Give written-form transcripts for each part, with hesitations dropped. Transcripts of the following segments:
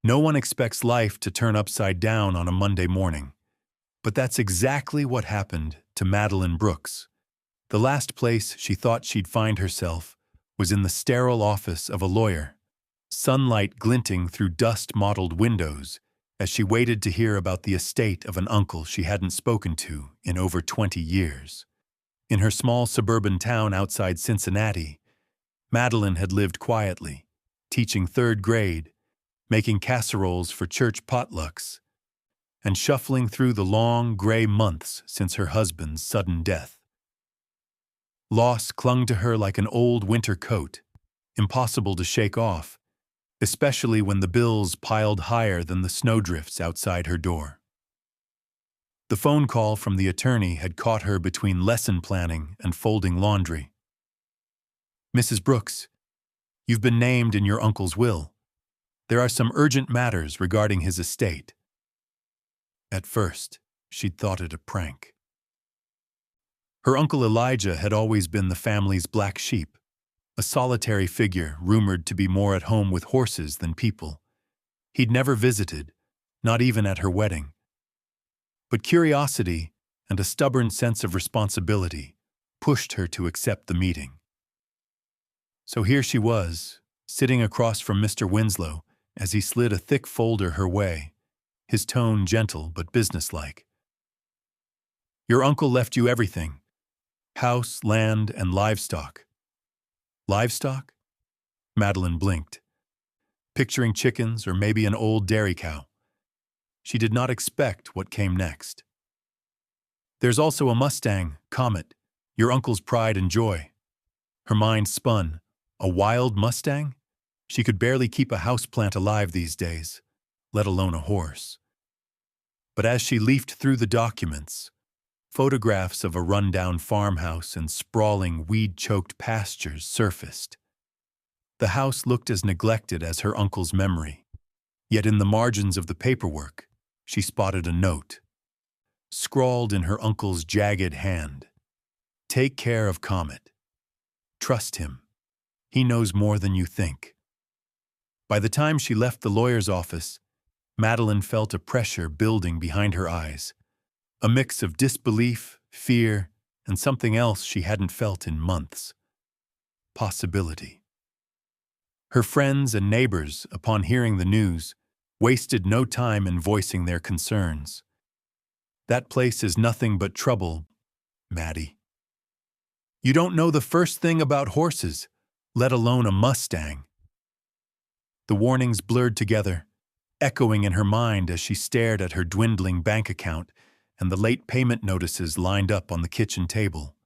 No one expects life to turn upside down on a Monday morning. But that's exactly what happened to Madeline Brooks. The last place she thought she'd find herself was in the sterile office of a lawyer, sunlight glinting through dust-mottled windows as she waited to hear about the estate of an uncle she hadn't spoken to in over 20 years. In her small suburban town outside Cincinnati, Madeline had lived quietly, teaching third grade, making casseroles for church potlucks, and shuffling through the long, gray months since her husband's sudden death. Loss clung to her like an old winter coat, impossible to shake off, especially when the bills piled higher than the snowdrifts outside her door. The phone call from the attorney had caught her between lesson planning and folding laundry. "Mrs. Brooks, you've been named in your uncle's will. There are some urgent matters regarding his estate." At first, she'd thought it a prank. Her Uncle Elijah had always been the family's black sheep, a solitary figure rumored to be more at home with horses than people. He'd never visited, not even at her wedding. But curiosity and a stubborn sense of responsibility pushed her to accept the meeting. So here she was, sitting across from Mr. Winslow as he slid a thick folder her way, his tone gentle but businesslike. "Your uncle left you everything: house, land, and livestock." "Livestock?" Madeline blinked, picturing chickens or maybe an old dairy cow. She did not expect what came next. "There's also a Mustang, Comet, your uncle's pride and joy." Her mind spun. A wild Mustang? She could barely keep a houseplant alive these days, let alone a horse. But as she leafed through the documents, photographs of a rundown farmhouse and sprawling, weed-choked pastures surfaced. The house looked as neglected as her uncle's memory, yet in the margins of the paperwork, she spotted a note, scrawled in her uncle's jagged hand. "Take care of Comet. Trust him. He knows more than you think." By the time she left the lawyer's office, Madeline felt a pressure building behind her eyes, a mix of disbelief, fear, and something else she hadn't felt in months: possibility. Her friends and neighbors, upon hearing the news, wasted no time in voicing their concerns. "That place is nothing but trouble, Maddie. You don't know the first thing about horses, let alone a Mustang." The warnings blurred together, echoing in her mind as she stared at her dwindling bank account and the late payment notices lined up on the kitchen table.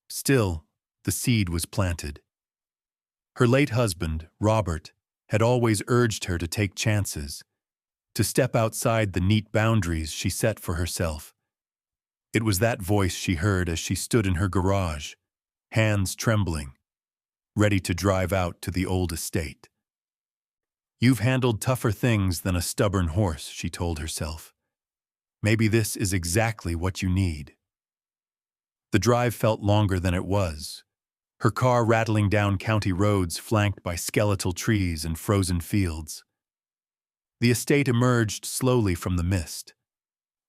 Still, the seed was planted. Her late husband, Robert, had always urged her to take chances, to step outside the neat boundaries she set for herself. It was that voice she heard as she stood in her garage, hands trembling, ready to drive out to the old estate. "You've handled tougher things than a stubborn horse," she told herself. "Maybe this is exactly what you need." The drive felt longer than it was, her car rattling down county roads flanked by skeletal trees and frozen fields. The estate emerged slowly from the mist,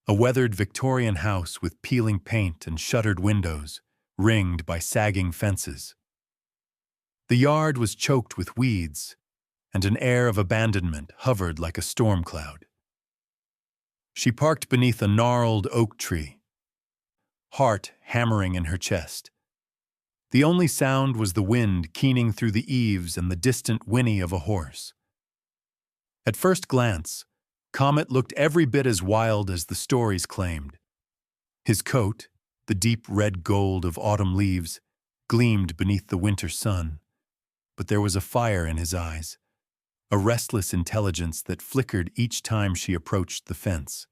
a weathered Victorian house with peeling paint and shuttered windows, ringed by sagging fences. The yard was choked with weeds, and an air of abandonment hovered like a storm cloud. She parked beneath a gnarled oak tree, heart hammering in her chest. The only sound was the wind keening through the eaves and the distant whinny of a horse. At first glance, Comet looked every bit as wild as the stories claimed. His coat, the deep red gold of autumn leaves, gleamed beneath the winter sun, but there was a fire in his eyes, a restless intelligence that flickered each time she approached the fence.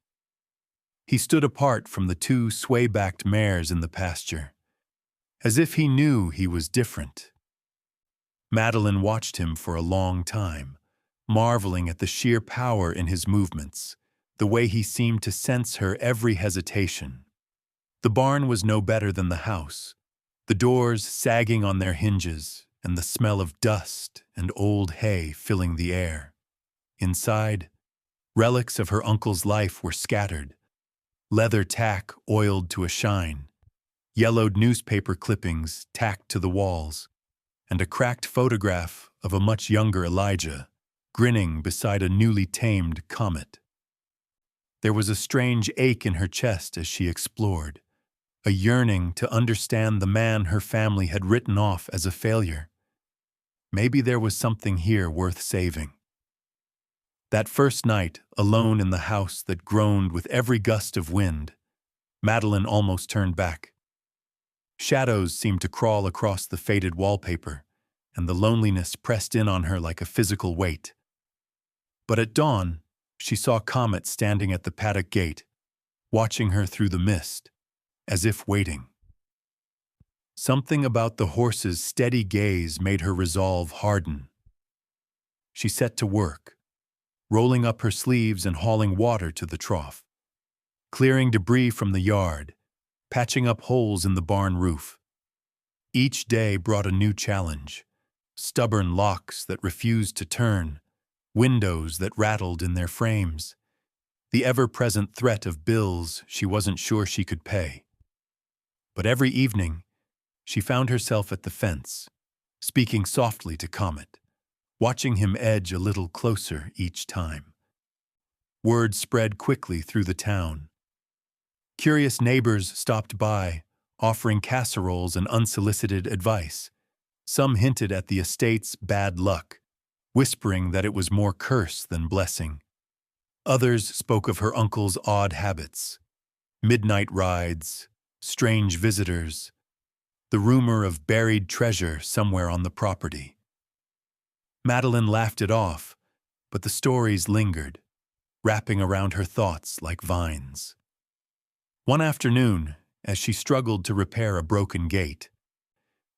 He stood apart from the two sway-backed mares in the pasture, as if he knew he was different. Madeline watched him for a long time, marveling at the sheer power in his movements, the way he seemed to sense her every hesitation. The barn was no better than the house, the doors sagging on their hinges and the smell of dust and old hay filling the air. Inside, relics of her uncle's life were scattered, leather tack oiled to a shine, yellowed newspaper clippings tacked to the walls, and a cracked photograph of a much younger Elijah, grinning beside a newly tamed comet. There was a strange ache in her chest as she explored, a yearning to understand the man her family had written off as a failure. Maybe there was something here worth saving. That first night, alone in the house that groaned with every gust of wind, Madeline almost turned back. Shadows seemed to crawl across the faded wallpaper, and the loneliness pressed in on her like a physical weight. But at dawn, she saw Comet standing at the paddock gate, watching her through the mist, as if waiting. Something about the horse's steady gaze made her resolve harden. She set to work, rolling up her sleeves and hauling water to the trough, clearing debris from the yard, patching up holes in the barn roof. Each day brought a new challenge: stubborn locks that refused to turn, windows that rattled in their frames, the ever-present threat of bills she wasn't sure she could pay. But every evening, she found herself at the fence, speaking softly to Comet, watching him edge a little closer each time. Word spread quickly through the town. Curious neighbors stopped by, offering casseroles and unsolicited advice. Some hinted at the estate's bad luck, whispering that it was more curse than blessing. Others spoke of her uncle's odd habits: midnight rides, strange visitors, the rumor of buried treasure somewhere on the property. Madeline laughed it off, but the stories lingered, wrapping around her thoughts like vines. One afternoon, as she struggled to repair a broken gate,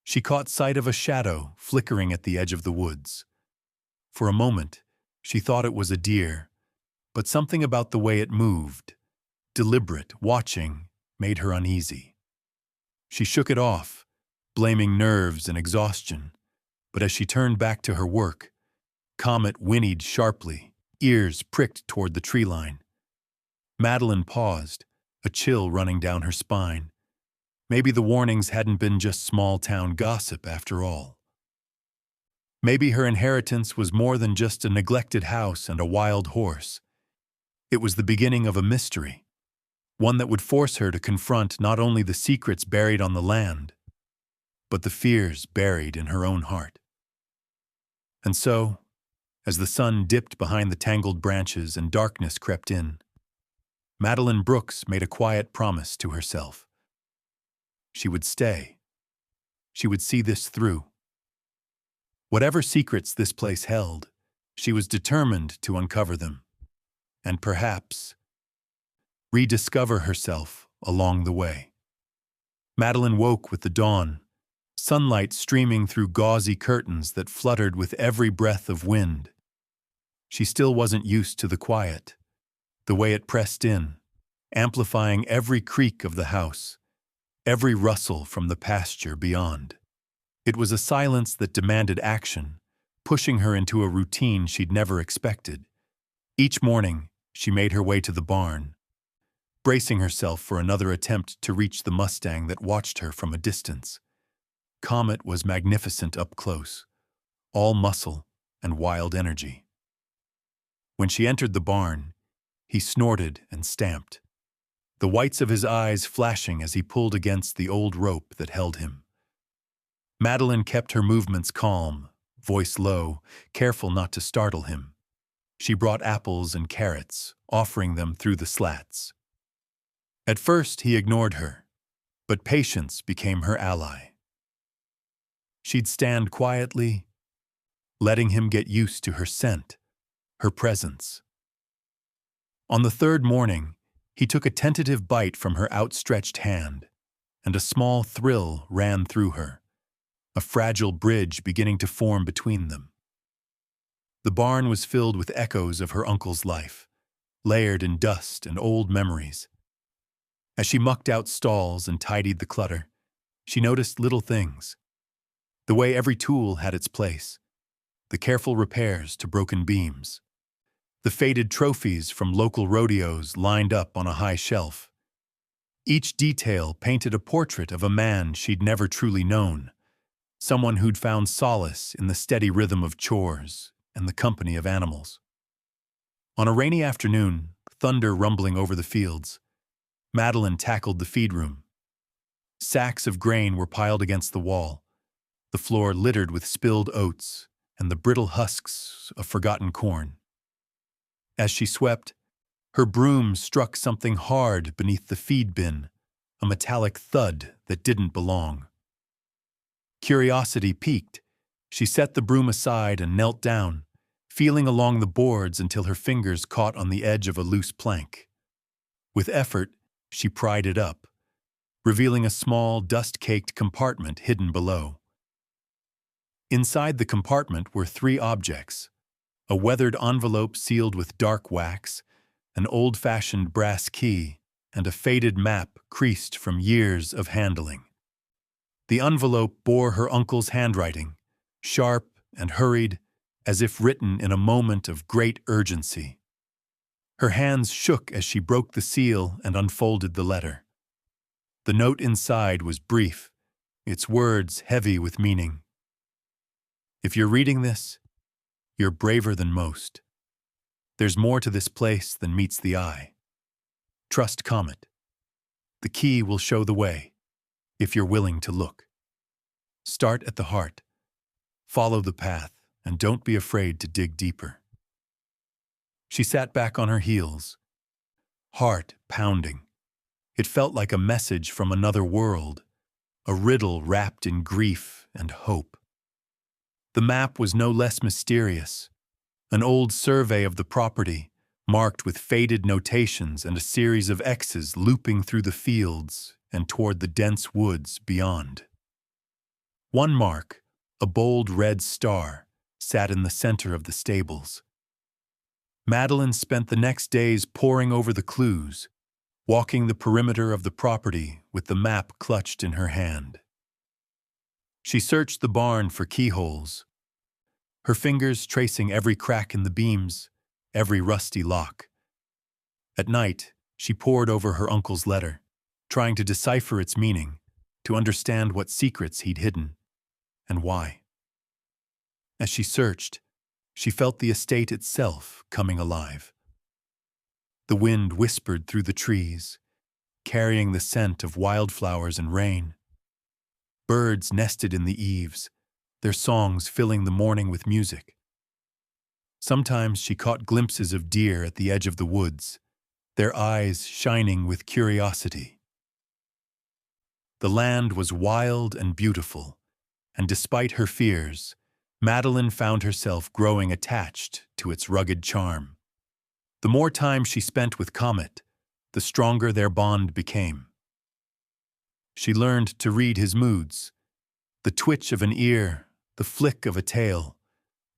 she caught sight of a shadow flickering at the edge of the woods. For a moment, she thought it was a deer, but something about the way it moved, deliberate, watching, made her uneasy. She shook it off, blaming nerves and exhaustion, but as she turned back to her work, Comet whinnied sharply, ears pricked toward the tree line. Madeline paused, a chill running down her spine. Maybe the warnings hadn't been just small-town gossip after all. Maybe her inheritance was more than just a neglected house and a wild horse. It was the beginning of a mystery, one that would force her to confront not only the secrets buried on the land, but the fears buried in her own heart. And so, as the sun dipped behind the tangled branches and darkness crept in, Madeline Brooks made a quiet promise to herself. She would stay. She would see this through. Whatever secrets this place held, she was determined to uncover them, and perhaps rediscover herself along the way. Madeline woke with the dawn, sunlight streaming through gauzy curtains that fluttered with every breath of wind. She still wasn't used to the quiet, the way it pressed in, amplifying every creak of the house, every rustle from the pasture beyond. It was a silence that demanded action, pushing her into a routine she'd never expected. Each morning, she made her way to the barn, bracing herself for another attempt to reach the Mustang that watched her from a distance. Comet was magnificent up close, all muscle and wild energy. When she entered the barn, he snorted and stamped, the whites of his eyes flashing as he pulled against the old rope that held him. Madeline kept her movements calm, voice low, careful not to startle him. She brought apples and carrots, offering them through the slats. At first, he ignored her, but patience became her ally. She'd stand quietly, letting him get used to her scent, her presence. On the third morning, he took a tentative bite from her outstretched hand, and a small thrill ran through her, a fragile bridge beginning to form between them. The barn was filled with echoes of her uncle's life, layered in dust and old memories. As she mucked out stalls and tidied the clutter, she noticed little things. The way every tool had its place, the careful repairs to broken beams, The faded trophies from local rodeos lined up on a high shelf. Each detail painted a portrait of a man she'd never truly known, someone who'd found solace in the steady rhythm of chores and the company of animals. On a rainy afternoon, thunder rumbling over the fields, Madeline tackled the feed room. Sacks of grain were piled against the wall, the floor littered with spilled oats and the brittle husks of forgotten corn. As she swept, her broom struck something hard beneath the feed bin, a metallic thud that didn't belong. Curiosity piqued. She set the broom aside and knelt down, feeling along the boards until her fingers caught on the edge of a loose plank. With effort, she pried it up, revealing a small, dust-caked compartment hidden below. Inside the compartment were 3 objects: a weathered envelope sealed with dark wax, an old-fashioned brass key, and a faded map creased from years of handling. The envelope bore her uncle's handwriting, sharp and hurried, as if written in a moment of great urgency. Her hands shook as she broke the seal and unfolded the letter. The note inside was brief, its words heavy with meaning. If you're reading this, you're braver than most. There's more to this place than meets the eye. Trust Comet. The key will show the way, if you're willing to look. Start at the heart, follow the path, and don't be afraid to dig deeper. She sat back on her heels, heart pounding. It felt like a message from another world, a riddle wrapped in grief and hope. The map was no less mysterious, an old survey of the property, marked with faded notations and a series of X's looping through the fields and toward the dense woods beyond. One mark, a bold red star, sat in the center of the stables. Madeline spent the next days poring over the clues, walking the perimeter of the property with the map clutched in her hand. She searched the barn for keyholes, her fingers tracing every crack in the beams, every rusty lock. At night, she pored over her uncle's letter, trying to decipher its meaning, to understand what secrets he'd hidden, and why. As she searched, she felt the estate itself coming alive. The wind whispered through the trees, carrying the scent of wildflowers and rain. Birds nested in the eaves, their songs filling the morning with music. Sometimes she caught glimpses of deer at the edge of the woods, their eyes shining with curiosity. The land was wild and beautiful, and despite her fears, Madeline found herself growing attached to its rugged charm. The more time she spent with Comet, the stronger their bond became. She learned to read his moods, the twitch of an ear, the flick of a tail,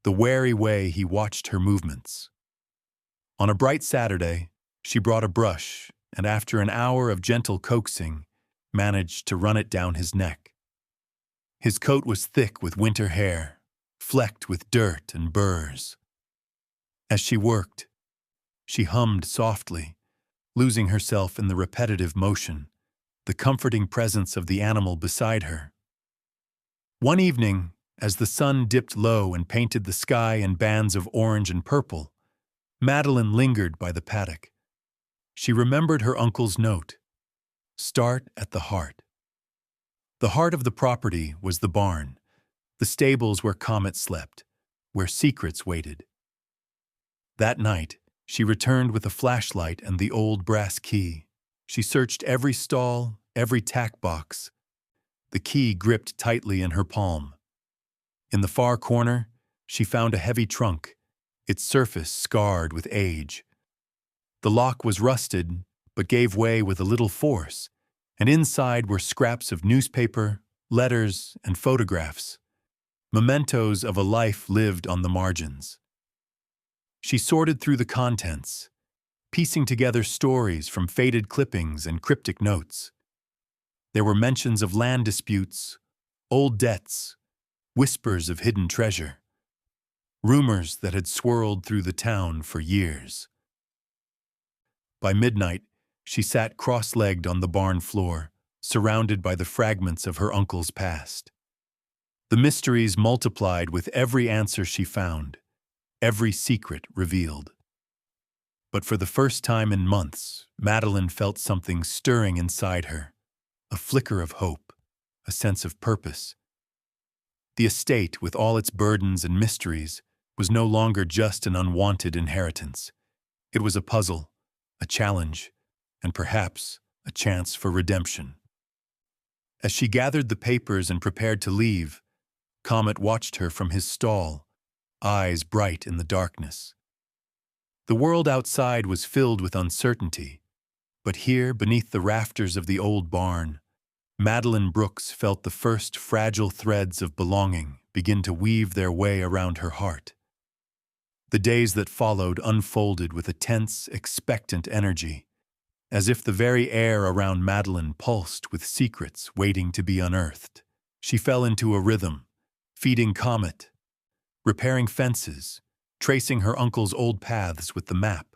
the wary way he watched her movements. On a bright Saturday, she brought a brush and after an hour of gentle coaxing, managed to run it down his neck. His coat was thick with winter hair, flecked with dirt and burrs. As she worked, she hummed softly, losing herself in the repetitive motion, the comforting presence of the animal beside her. One evening, as the sun dipped low and painted the sky in bands of orange and purple, Madeline lingered by the paddock. She remembered her uncle's note, "Start at the heart." The heart of the property was the barn, the stables where Comet slept, where secrets waited. That night, she returned with a flashlight and the old brass key. She searched every stall, every tack box, the key gripped tightly in her palm. In the far corner, she found a heavy trunk, its surface scarred with age. The lock was rusted, but gave way with a little force, and inside were scraps of newspaper, letters, and photographs, mementos of a life lived on the margins. She sorted through the contents, piecing together stories from faded clippings and cryptic notes. There were mentions of land disputes, old debts, whispers of hidden treasure. rumors that had swirled through the town for years. By midnight, she sat cross-legged on the barn floor, surrounded by the fragments of her uncle's past. The mysteries multiplied with every answer she found, every secret revealed. But for the first time in months, Madeline felt something stirring inside her, a flicker of hope, a sense of purpose. The estate, with all its burdens and mysteries, was no longer just an unwanted inheritance. It was a puzzle, a challenge, and perhaps a chance for redemption. As she gathered the papers and prepared to leave, Comet watched her from his stall, eyes bright in the darkness. The world outside was filled with uncertainty, but here, beneath the rafters of the old barn, Madeline Brooks felt the first fragile threads of belonging begin to weave their way around her heart. The days that followed unfolded with a tense, expectant energy, as if the very air around Madeline pulsed with secrets waiting to be unearthed. She fell into a rhythm, feeding Comet, repairing fences, tracing her uncle's old paths with the map.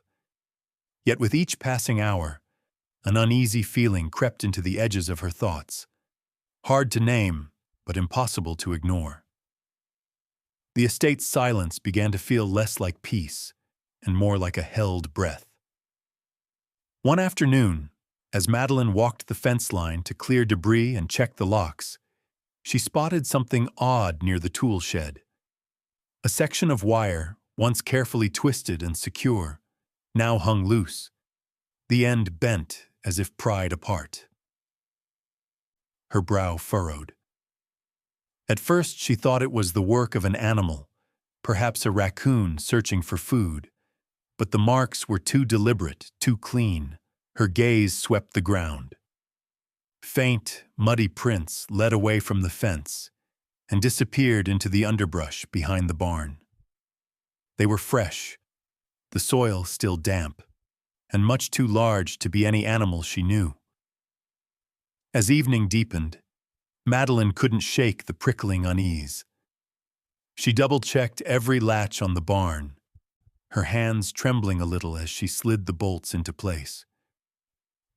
Yet with each passing hour, an uneasy feeling crept into the edges of her thoughts, hard to name, but impossible to ignore. The estate's silence began to feel less like peace and more like a held breath. One afternoon, as Madeline walked the fence line to clear debris and check the locks, she spotted something odd near the tool shed. A section of wire, once carefully twisted and secure, now hung loose, the end bent as if pried apart. Her brow furrowed. At first she thought it was the work of an animal, perhaps a raccoon searching for food, but the marks were too deliberate, too clean. Her gaze swept the ground. Faint, muddy prints led away from the fence and disappeared into the underbrush behind the barn. They were fresh, the soil still damp, and much too large to be any animal she knew. As evening deepened, Madeline couldn't shake the prickling unease. She double-checked every latch on the barn, her hands trembling a little as she slid the bolts into place.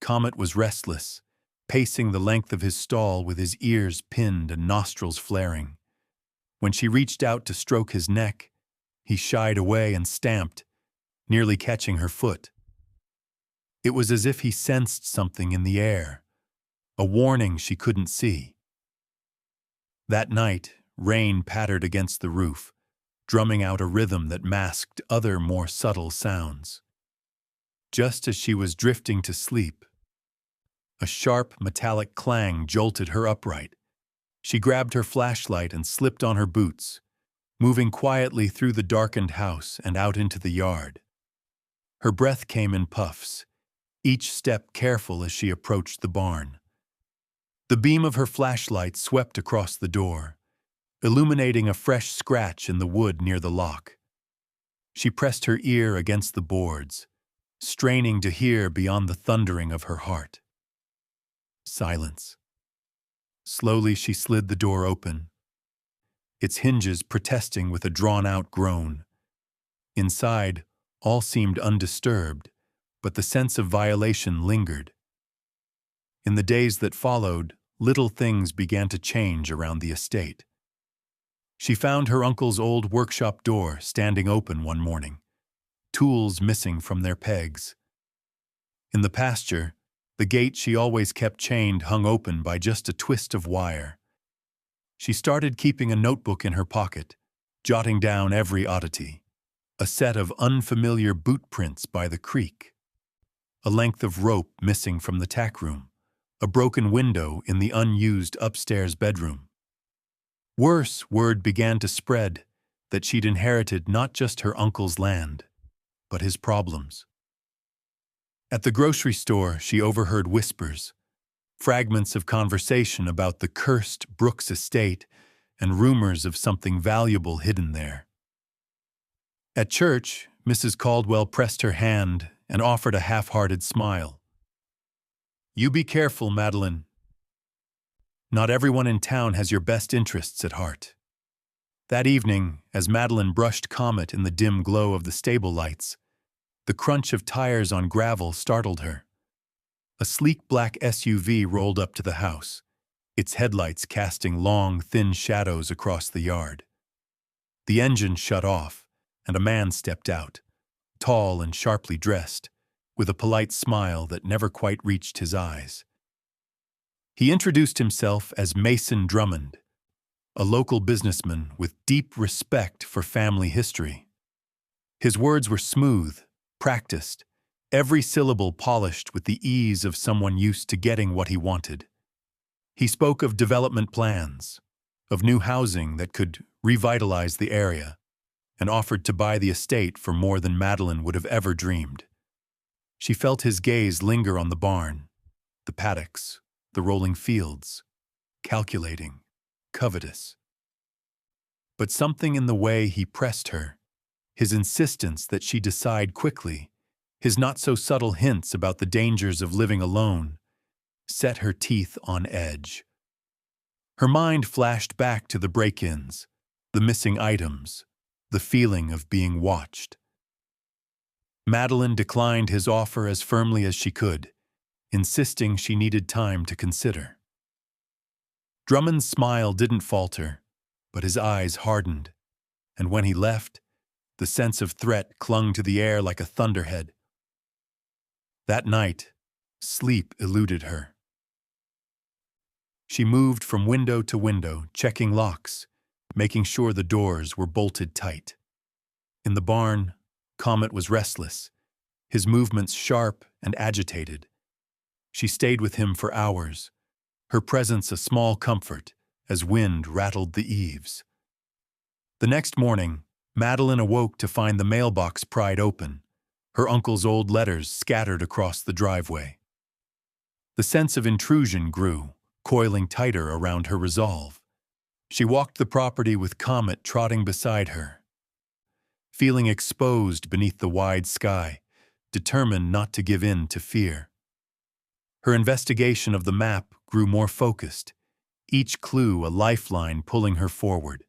Comet was restless, pacing the length of his stall with his ears pinned and nostrils flaring. When she reached out to stroke his neck, he shied away and stamped, nearly catching her foot. It was as if he sensed something in the air, a warning she couldn't see. That night, rain pattered against the roof, drumming out a rhythm that masked other more subtle sounds. Just as she was drifting to sleep, a sharp, metallic clang jolted her upright. She grabbed her flashlight and slipped on her boots, moving quietly through the darkened house and out into the yard. Her breath came in puffs, each step careful as she approached the barn. The beam of her flashlight swept across the door, illuminating a fresh scratch in the wood near the lock. She pressed her ear against the boards, straining to hear beyond the thundering of her heart. Silence. Slowly she slid the door open, its hinges protesting with a drawn-out groan. Inside, all seemed undisturbed, but the sense of violation lingered. In the days that followed, little things began to change around the estate. She found her uncle's old workshop door standing open one morning, tools missing from their pegs. In the pasture, the gate she always kept chained hung open by just a twist of wire. She started keeping a notebook in her pocket, jotting down every oddity. A set of unfamiliar boot prints by the creek, a length of rope missing from the tack room, a broken window in the unused upstairs bedroom. Worse, word began to spread that she'd inherited not just her uncle's land, but his problems. At the grocery store, she overheard whispers, fragments of conversation about the cursed Brooks estate and rumors of something valuable hidden there. At church, Mrs. Caldwell pressed her hand and offered a half-hearted smile. "You be careful, Madeline. Not everyone in town has your best interests at heart." That evening, as Madeline brushed Comet in the dim glow of the stable lights, the crunch of tires on gravel startled her. A sleek black SUV rolled up to the house, its headlights casting long, thin shadows across the yard. The engine shut off, and a man stepped out, tall and sharply dressed, with a polite smile that never quite reached his eyes. He introduced himself as Mason Drummond, a local businessman with deep respect for family history. His words were smooth, practiced, every syllable polished with the ease of someone used to getting what he wanted. He spoke of development plans, of new housing that could revitalize the area, and offered to buy the estate for more than Madeline would have ever dreamed. She felt his gaze linger on the barn, the paddocks, the rolling fields, calculating, covetous. But something in the way he pressed her, his insistence that she decide quickly, his not-so-subtle hints about the dangers of living alone, set her teeth on edge. Her mind flashed back to the break-ins, the missing items, the feeling of being watched. Madeline declined his offer as firmly as she could, insisting she needed time to consider. Drummond's smile didn't falter, but his eyes hardened, and when he left, the sense of threat clung to the air like a thunderhead. That night, sleep eluded her. She moved from window to window, checking locks, making sure the doors were bolted tight. In the barn, Comet was restless, his movements sharp and agitated. She stayed with him for hours, her presence a small comfort as wind rattled the eaves. The next morning, Madeline awoke to find the mailbox pried open, her uncle's old letters scattered across the driveway. The sense of intrusion grew, coiling tighter around her resolve. She walked the property with Comet trotting beside her, feeling exposed beneath the wide sky, determined not to give in to fear. Her investigation of the map grew more focused, each clue a lifeline pulling her forward.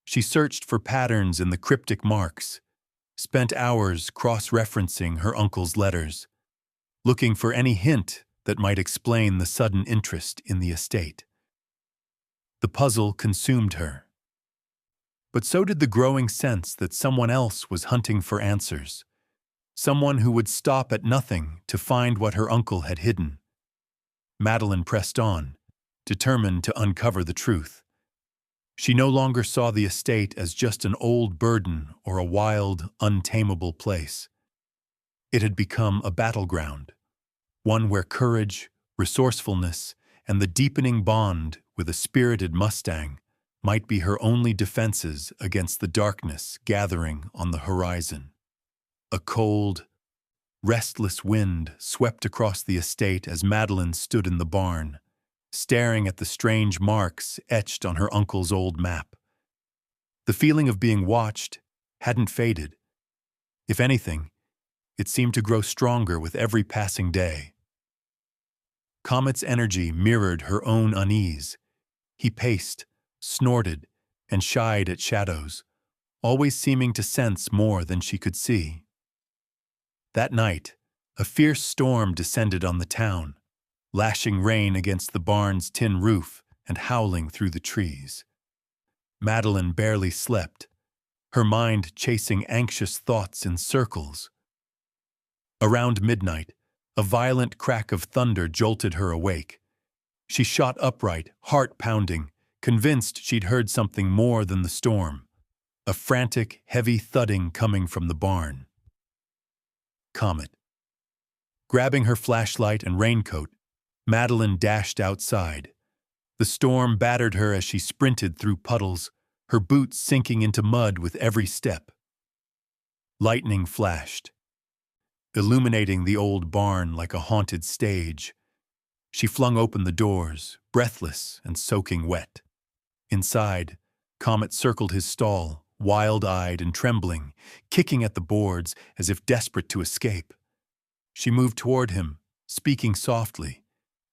She searched for patterns in the cryptic marks, spent hours cross-referencing her uncle's letters, looking for any hint that might explain the sudden interest in the estate. The puzzle consumed her. But so did the growing sense that someone else was hunting for answers, someone who would stop at nothing to find what her uncle had hidden. Madeline pressed on, determined to uncover the truth. She no longer saw the estate as just an old burden or a wild, untamable place. It had become a battleground, one where courage, resourcefulness, and the deepening bond with a spirited Mustang might be her only defenses against the darkness gathering on the horizon. A cold, restless wind swept across the estate as Madeline stood in the barn, staring at the strange marks etched on her uncle's old map. The feeling of being watched hadn't faded. If anything, it seemed to grow stronger with every passing day. Comet's energy mirrored her own unease. He paced, snorted, and shied at shadows, always seeming to sense more than she could see. That night, a fierce storm descended on the town, lashing rain against the barn's tin roof and howling through the trees. Madeline barely slept, her mind chasing anxious thoughts in circles. Around midnight, a violent crack of thunder jolted her awake. She shot upright, heart pounding, convinced she'd heard something more than the storm, a frantic, heavy thudding coming from the barn. Comet. Grabbing her flashlight and raincoat, Madeline dashed outside. The storm battered her as she sprinted through puddles, her boots sinking into mud with every step. Lightning flashed, illuminating the old barn like a haunted stage. She flung open the doors, breathless and soaking wet. Inside, Comet circled his stall, wild-eyed and trembling, kicking at the boards as if desperate to escape. She moved toward him, speaking softly,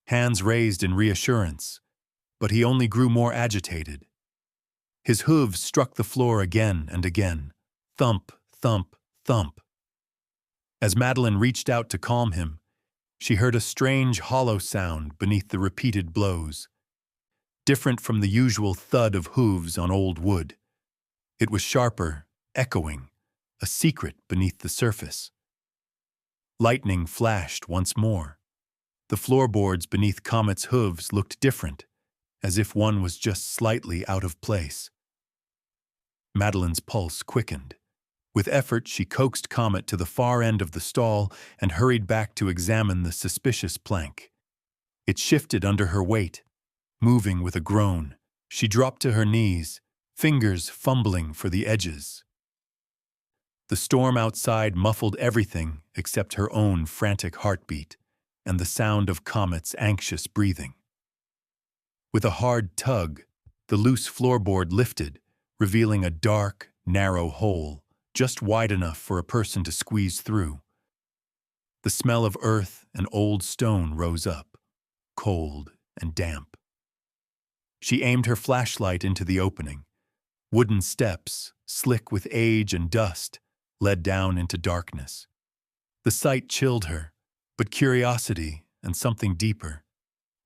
hands raised in reassurance, but he only grew more agitated. His hooves struck the floor again and again. Thump, thump, thump. As Madeline reached out to calm him, she heard a strange, hollow sound beneath the repeated blows, different from the usual thud of hooves on old wood. It was sharper, echoing, a secret beneath the surface. Lightning flashed once more. The floorboards beneath Comet's hooves looked different, as if one was just slightly out of place. Madeline's pulse quickened. With effort, she coaxed Comet to the far end of the stall and hurried back to examine the suspicious plank. It shifted under her weight. Moving with a groan, she dropped to her knees, fingers fumbling for the edges. The storm outside muffled everything except her own frantic heartbeat and the sound of Comet's anxious breathing. With a hard tug, the loose floorboard lifted, revealing a dark, narrow hole, just wide enough for a person to squeeze through. The smell of earth and old stone rose up, cold and damp. She aimed her flashlight into the opening. Wooden steps, slick with age and dust, led down into darkness. The sight chilled her, but curiosity and something deeper,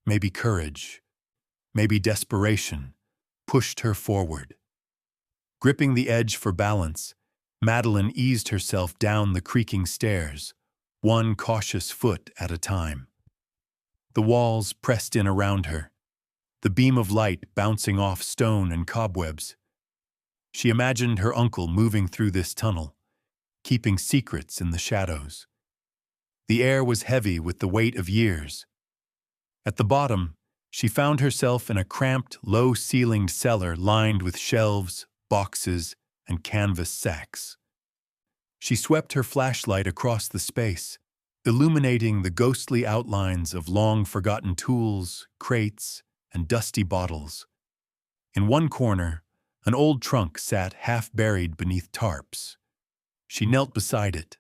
maybe courage, maybe desperation, pushed her forward. Gripping the edge for balance, Madeline eased herself down the creaking stairs, one cautious foot at a time. The walls pressed in around her, the beam of light bouncing off stone and cobwebs. She imagined her uncle moving through this tunnel, keeping secrets in the shadows. The air was heavy with the weight of years. At the bottom, she found herself in a cramped, low-ceilinged cellar lined with shelves, boxes, and canvas sacks. She swept her flashlight across the space, illuminating the ghostly outlines of long-forgotten tools, crates, and dusty bottles. In one corner, an old trunk sat half-buried beneath tarps. She knelt beside it,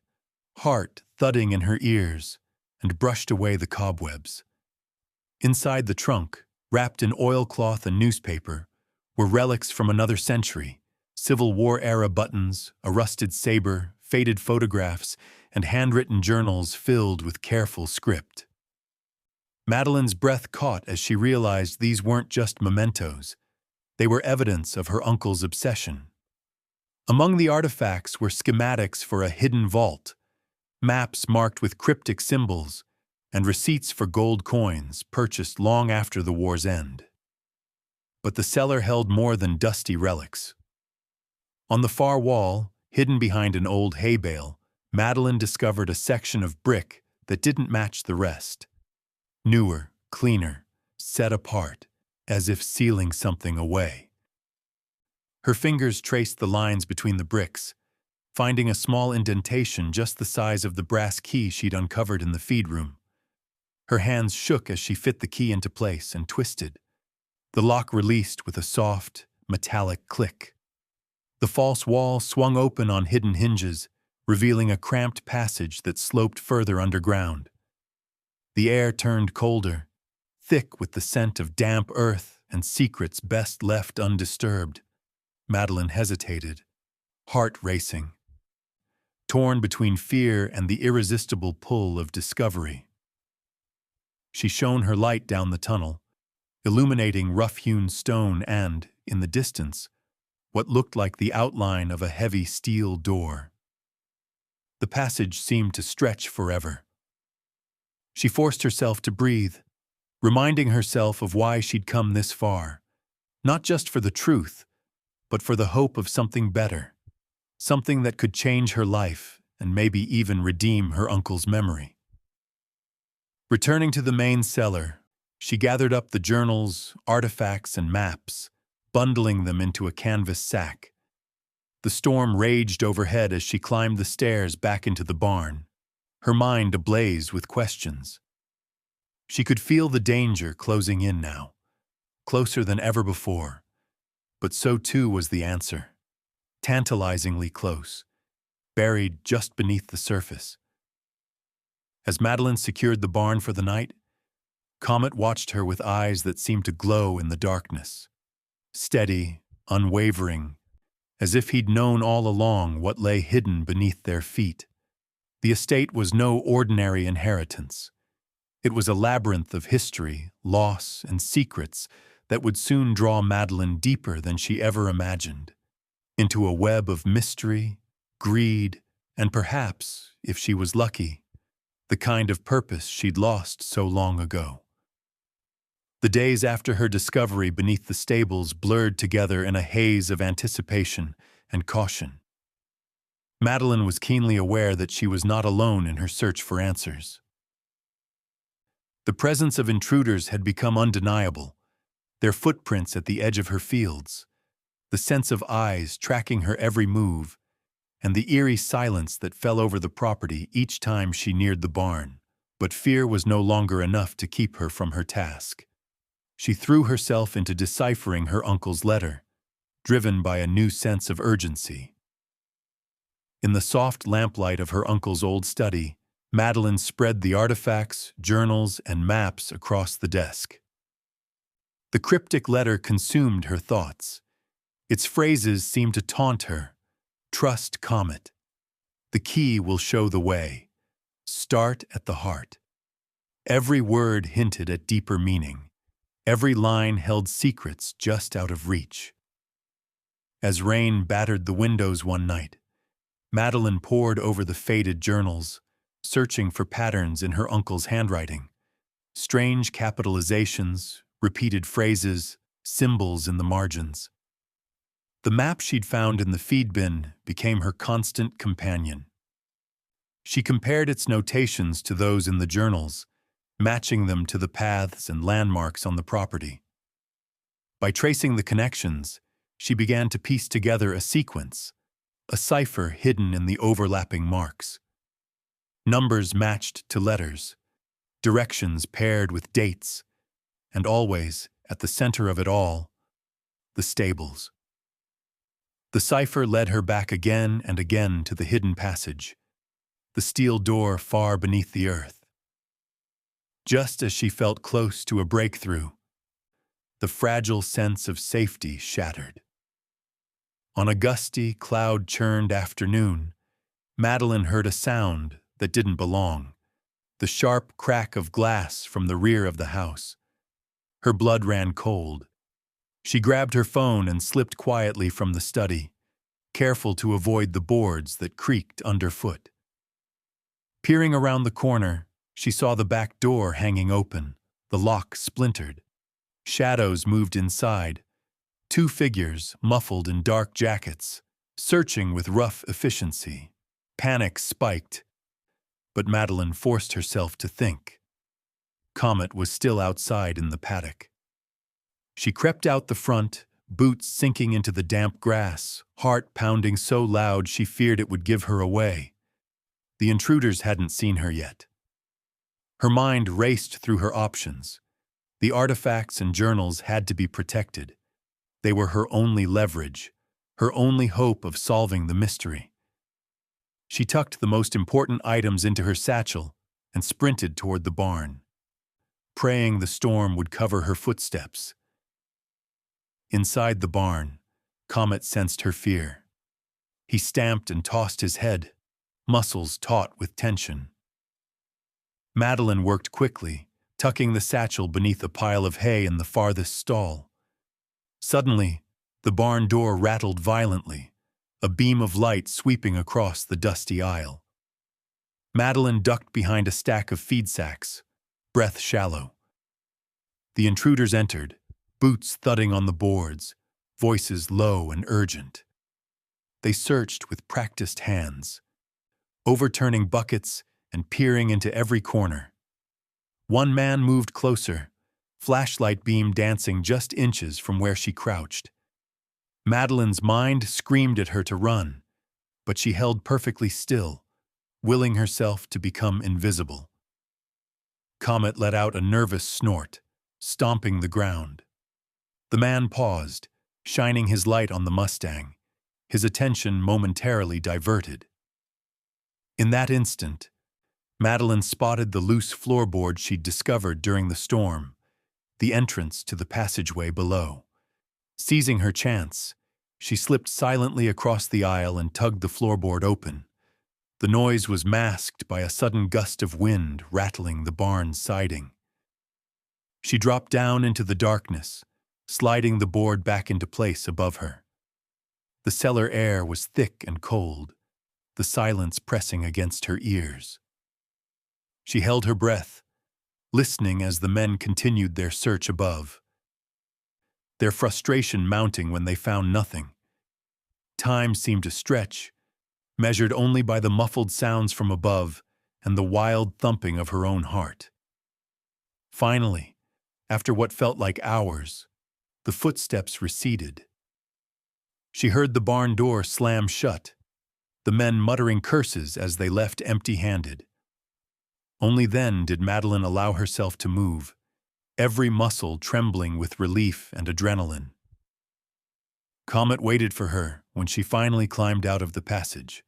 heart thudding in her ears, and brushed away the cobwebs. Inside the trunk, wrapped in oilcloth and newspaper, were relics from another century, Civil War-era buttons, a rusted saber, faded photographs, and handwritten journals filled with careful script. Madeline's breath caught as she realized these weren't just mementos. They were evidence of her uncle's obsession. Among the artifacts were schematics for a hidden vault, maps marked with cryptic symbols, and receipts for gold coins purchased long after the war's end. But the cellar held more than dusty relics. On the far wall, hidden behind an old hay bale, Madeline discovered a section of brick that didn't match the rest. Newer, cleaner, set apart, as if sealing something away. Her fingers traced the lines between the bricks, finding a small indentation just the size of the brass key she'd uncovered in the feed room. Her hands shook as she fit the key into place and twisted. The lock released with a soft, metallic click. The false wall swung open on hidden hinges, revealing a cramped passage that sloped further underground. The air turned colder, thick with the scent of damp earth and secrets best left undisturbed. Madeline hesitated, heart racing, torn between fear and the irresistible pull of discovery. She shone her light down the tunnel, illuminating rough-hewn stone and, in the distance, what looked like the outline of a heavy steel door. The passage seemed to stretch forever. She forced herself to breathe, reminding herself of why she'd come this far, not just for the truth, but for the hope of something better, something that could change her life and maybe even redeem her uncle's memory. Returning to the main cellar, she gathered up the journals, artifacts, and maps, bundling them into a canvas sack. The storm raged overhead as she climbed the stairs back into the barn, her mind ablaze with questions. She could feel the danger closing in now, closer than ever before, but so too was the answer, tantalizingly close, buried just beneath the surface. As Madeline secured the barn for the night, Comet watched her with eyes that seemed to glow in the darkness. Steady, unwavering, as if he'd known all along what lay hidden beneath their feet. The estate was no ordinary inheritance. It was a labyrinth of history, loss, and secrets that would soon draw Madeline deeper than she ever imagined, into a web of mystery, greed, and perhaps, if she was lucky, the kind of purpose she'd lost so long ago. The days after her discovery beneath the stables blurred together in a haze of anticipation and caution. Madeline was keenly aware that she was not alone in her search for answers. The presence of intruders had become undeniable, their footprints at the edge of her fields, the sense of eyes tracking her every move, and the eerie silence that fell over the property each time she neared the barn. But fear was no longer enough to keep her from her task. She threw herself into deciphering her uncle's letter, driven by a new sense of urgency. In the soft lamplight of her uncle's old study, Madeline spread the artifacts, journals, and maps across the desk. The cryptic letter consumed her thoughts. Its phrases seemed to taunt her. Trust Comet. The key will show the way. Start at the heart. Every word hinted at deeper meaning. Every line held secrets just out of reach. As rain battered the windows one night, Madeline pored over the faded journals, searching for patterns in her uncle's handwriting. Strange capitalizations, repeated phrases, symbols in the margins. The map she'd found in the feed bin became her constant companion. She compared its notations to those in the journals, matching them to the paths and landmarks on the property. By tracing the connections, she began to piece together a sequence, a cipher hidden in the overlapping marks. Numbers matched to letters, directions paired with dates, and always, at the center of it all, the stables. The cipher led her back again and again to the hidden passage, the steel door far beneath the earth. Just as she felt close to a breakthrough, the fragile sense of safety shattered. On a gusty, cloud-churned afternoon, Madeline heard a sound that didn't belong, the sharp crack of glass from the rear of the house. Her blood ran cold. She grabbed her phone and slipped quietly from the study, careful to avoid the boards that creaked underfoot. Peering around the corner, she saw the back door hanging open, the lock splintered. Shadows moved inside, two figures muffled in dark jackets, searching with rough efficiency. Panic spiked, but Madeline forced herself to think. Comet was still outside in the paddock. She crept out the front, boots sinking into the damp grass, heart pounding so loud she feared it would give her away. The intruders hadn't seen her yet. Her mind raced through her options. The artifacts and journals had to be protected. They were her only leverage, her only hope of solving the mystery. She tucked the most important items into her satchel and sprinted toward the barn, praying the storm would cover her footsteps. Inside the barn, Comet sensed her fear. He stamped and tossed his head, muscles taut with tension. Madeline worked quickly, tucking the satchel beneath a pile of hay in the farthest stall. Suddenly, the barn door rattled violently, a beam of light sweeping across the dusty aisle. Madeline ducked behind a stack of feed sacks, breath shallow. The intruders entered, boots thudding on the boards, voices low and urgent. They searched with practiced hands, overturning buckets and peering into every corner. One man moved closer, flashlight beam dancing just inches from where she crouched. Madeline's mind screamed at her to run, but she held perfectly still, willing herself to become invisible. Comet let out a nervous snort, stomping the ground. The man paused, shining his light on the Mustang, his attention momentarily diverted. In that instant, Madeline spotted the loose floorboard she'd discovered during the storm, the entrance to the passageway below. Seizing her chance, she slipped silently across the aisle and tugged the floorboard open. The noise was masked by a sudden gust of wind rattling the barn's siding. She dropped down into the darkness, sliding the board back into place above her. The cellar air was thick and cold, the silence pressing against her ears. She held her breath, listening as the men continued their search above, their frustration mounting when they found nothing. Time seemed to stretch, measured only by the muffled sounds from above and the wild thumping of her own heart. Finally, after what felt like hours, the footsteps receded. She heard the barn door slam shut, the men muttering curses as they left empty-handed. Only then did Madeline allow herself to move, every muscle trembling with relief and adrenaline. Comet waited for her when she finally climbed out of the passage,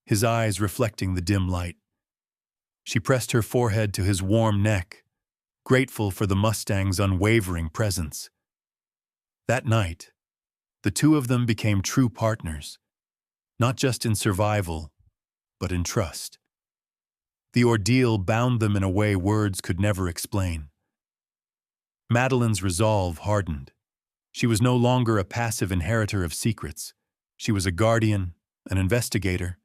his eyes reflecting the dim light. She pressed her forehead to his warm neck, grateful for the Mustang's unwavering presence. That night, the two of them became true partners, not just in survival, but in trust. The ordeal bound them in a way words could never explain. Madeline's resolve hardened. She was no longer a passive inheritor of secrets. She was a guardian, an investigator,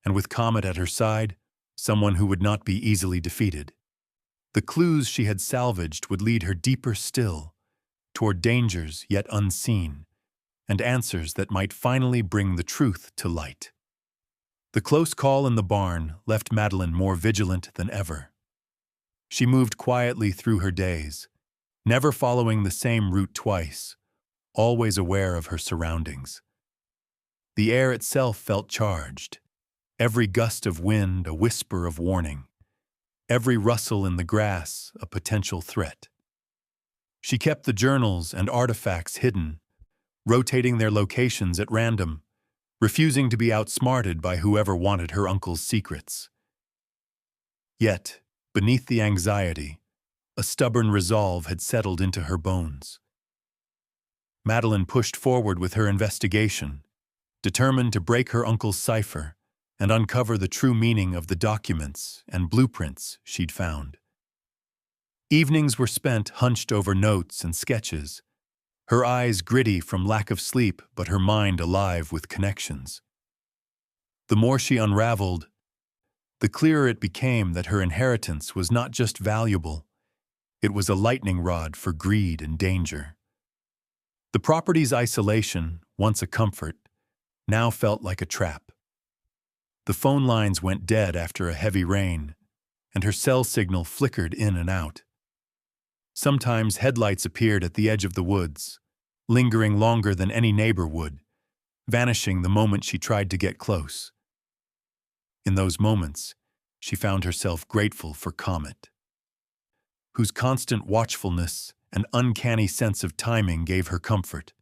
and with Comet at her side, someone who would not be easily defeated. The clues she had salvaged would lead her deeper still, toward dangers yet unseen, and answers that might finally bring the truth to light. The close call in the barn left Madeline more vigilant than ever. She moved quietly through her days, never following the same route twice, always aware of her surroundings. The air itself felt charged, every gust of wind a whisper of warning, every rustle in the grass a potential threat. She kept the journals and artifacts hidden, rotating their locations at random, refusing to be outsmarted by whoever wanted her uncle's secrets. Yet, beneath the anxiety, a stubborn resolve had settled into her bones. Madeline pushed forward with her investigation, determined to break her uncle's cipher and uncover the true meaning of the documents and blueprints she'd found. Evenings were spent hunched over notes and sketches, her eyes gritty from lack of sleep but her mind alive with connections. The more she unraveled, the clearer it became that her inheritance was not just valuable, it was a lightning rod for greed and danger. The property's isolation, once a comfort, now felt like a trap. The phone lines went dead after a heavy rain, and her cell signal flickered in and out. Sometimes headlights appeared at the edge of the woods, lingering longer than any neighbor would, vanishing the moment she tried to get close. In those moments, she found herself grateful for Comet, whose constant watchfulness and uncanny sense of timing gave her comfort.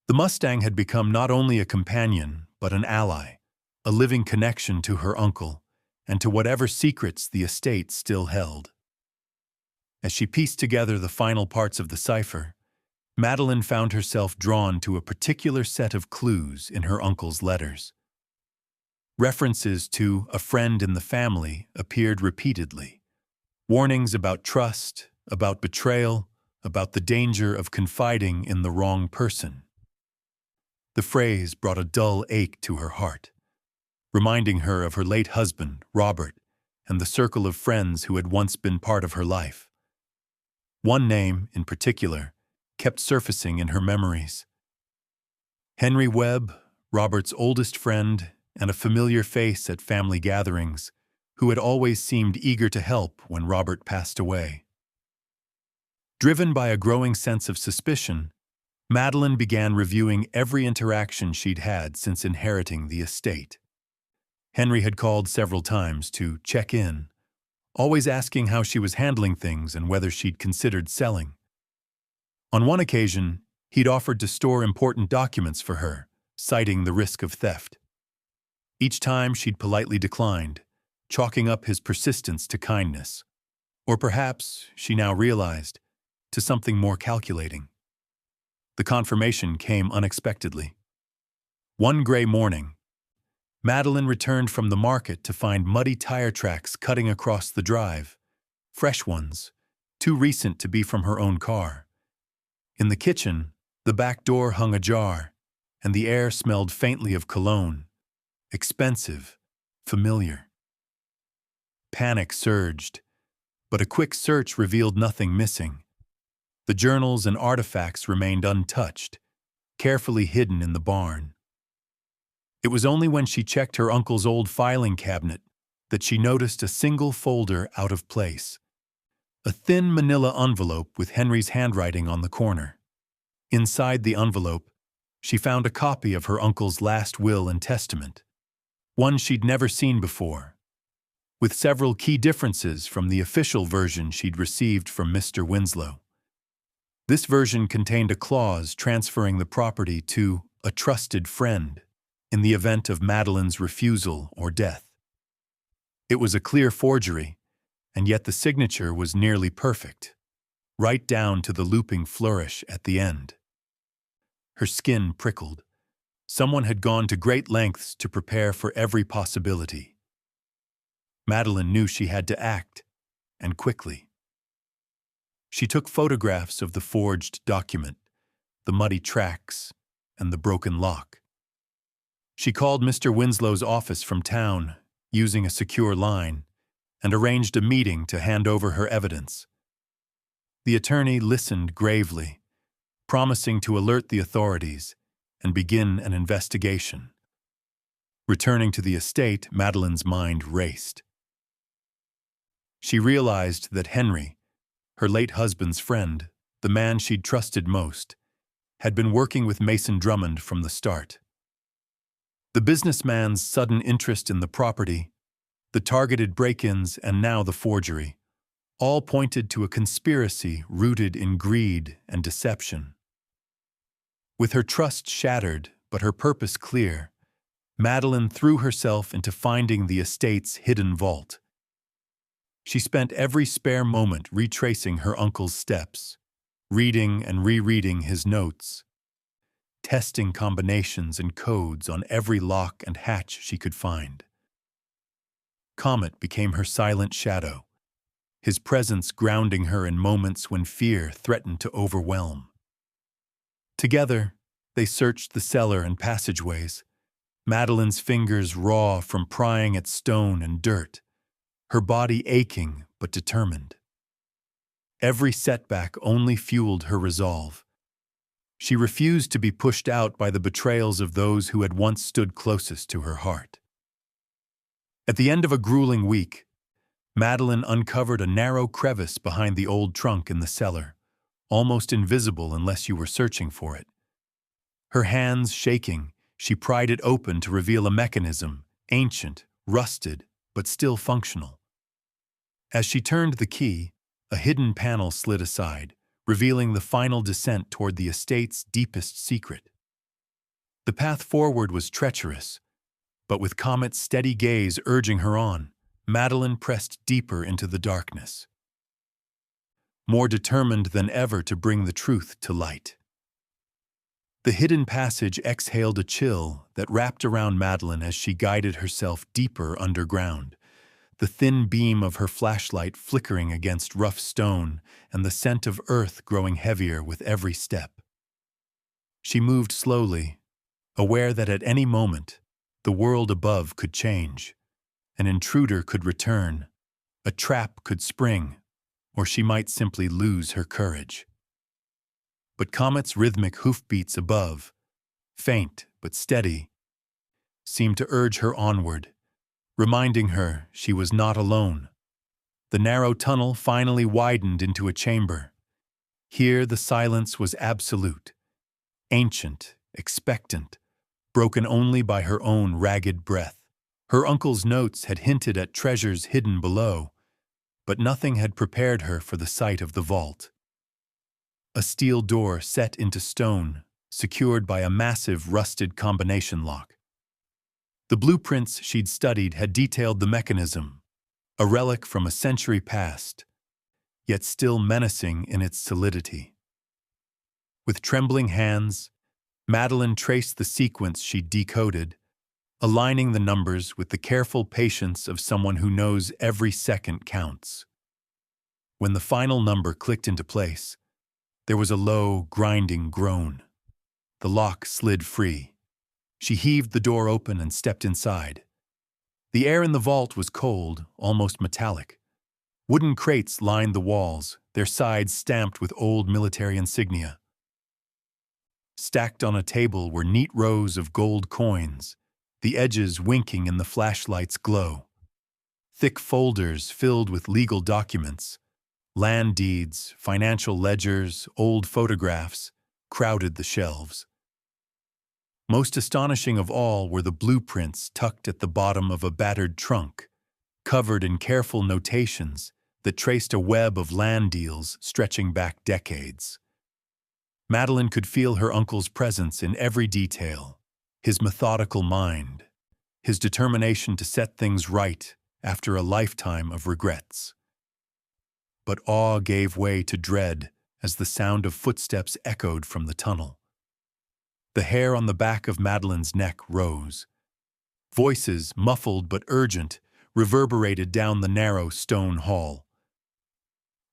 The Mustang had become not only a companion, but an ally, a living connection to her uncle and to whatever secrets the estate still held. As she pieced together the final parts of the cipher, Madeline found herself drawn to a particular set of clues in her uncle's letters. References to a friend in the family appeared repeatedly. Warnings about trust, about betrayal, about the danger of confiding in the wrong person. The phrase brought a dull ache to her heart, reminding her of her late husband, Robert, and the circle of friends who had once been part of her life. One name, in particular, kept surfacing in her memories. Henry Webb, Robert's oldest friend, and a familiar face at family gatherings, who had always seemed eager to help when Robert passed away. Driven by a growing sense of suspicion, Madeline began reviewing every interaction she'd had since inheriting the estate. Henry had called several times to check in, always asking how she was handling things and whether she'd considered selling. On one occasion, he'd offered to store important documents for her, citing the risk of theft. Each time she'd politely declined, chalking up his persistence to kindness, or perhaps, she now realized, to something more calculating. The confirmation came unexpectedly. One gray morning, Madeline returned from the market to find muddy tire tracks cutting across the drive, fresh ones, too recent to be from her own car. In the kitchen, the back door hung ajar, and the air smelled faintly of cologne, expensive, familiar. Panic surged, but a quick search revealed nothing missing. The journals and artifacts remained untouched, carefully hidden in the barn. It was only when she checked her uncle's old filing cabinet that she noticed a single folder out of place. A thin manila envelope with Henry's handwriting on the corner. Inside the envelope, she found a copy of her uncle's last will and testament, one she'd never seen before, with several key differences from the official version she'd received from Mr. Winslow. This version contained a clause transferring the property to a trusted friend in the event of Madeline's refusal or death. It was a clear forgery, and yet the signature was nearly perfect, right down to the looping flourish at the end. Her skin prickled. Someone had gone to great lengths to prepare for every possibility. Madeline knew she had to act, and quickly. She took photographs of the forged document, the muddy tracks, and the broken lock. She called Mr. Winslow's office from town, using a secure line, and arranged a meeting to hand over her evidence. The attorney listened gravely, promising to alert the authorities and begin an investigation. Returning to the estate, Madeline's mind raced. She realized that Henry, her late husband's friend, the man she'd trusted most, had been working with Mason Drummond from the start. The businessman's sudden interest in the property, the targeted break-ins, and now the forgery, all pointed to a conspiracy rooted in greed and deception. With her trust shattered, but her purpose clear, Madeline threw herself into finding the estate's hidden vault. She spent every spare moment retracing her uncle's steps, reading and rereading his notes, testing combinations and codes on every lock and hatch she could find. Comet became her silent shadow, his presence grounding her in moments when fear threatened to overwhelm. Together, they searched the cellar and passageways, Madeline's fingers raw from prying at stone and dirt, her body aching but determined. Every setback only fueled her resolve. She refused to be pushed out by the betrayals of those who had once stood closest to her heart. At the end of a grueling week, Madeline uncovered a narrow crevice behind the old trunk in the cellar, almost invisible unless you were searching for it. Her hands shaking, she pried it open to reveal a mechanism, ancient, rusted, but still functional. As she turned the key, a hidden panel slid aside, revealing the final descent toward the estate's deepest secret. The path forward was treacherous, but with Comet's steady gaze urging her on, Madeline pressed deeper into the darkness, more determined than ever to bring the truth to light. The hidden passage exhaled a chill that wrapped around Madeline as she guided herself deeper underground, the thin beam of her flashlight flickering against rough stone and the scent of earth growing heavier with every step. She moved slowly, aware that at any moment, the world above could change. An intruder could return, a trap could spring, or she might simply lose her courage. But Comet's rhythmic hoofbeats above, faint but steady, seemed to urge her onward, reminding her she was not alone. The narrow tunnel finally widened into a chamber. Here the silence was absolute, ancient, expectant, broken only by her own ragged breath. Her uncle's notes had hinted at treasures hidden below, but nothing had prepared her for the sight of the vault. A steel door set into stone, secured by a massive rusted combination lock. The blueprints she'd studied had detailed the mechanism, a relic from a century past, yet still menacing in its solidity. With trembling hands, Madeline traced the sequence she'd decoded, aligning the numbers with the careful patience of someone who knows every second counts. When the final number clicked into place, there was a low, grinding groan. The lock slid free. She heaved the door open and stepped inside. The air in the vault was cold, almost metallic. Wooden crates lined the walls, their sides stamped with old military insignia. Stacked on a table were neat rows of gold coins, the edges winking in the flashlight's glow. Thick folders filled with legal documents, land deeds, financial ledgers, old photographs, crowded the shelves. Most astonishing of all were the blueprints tucked at the bottom of a battered trunk, covered in careful notations that traced a web of land deals stretching back decades. Madeline could feel her uncle's presence in every detail, his methodical mind, his determination to set things right after a lifetime of regrets. But awe gave way to dread as the sound of footsteps echoed from the tunnel. The hair on the back of Madeline's neck rose. Voices, muffled but urgent, reverberated down the narrow stone hall.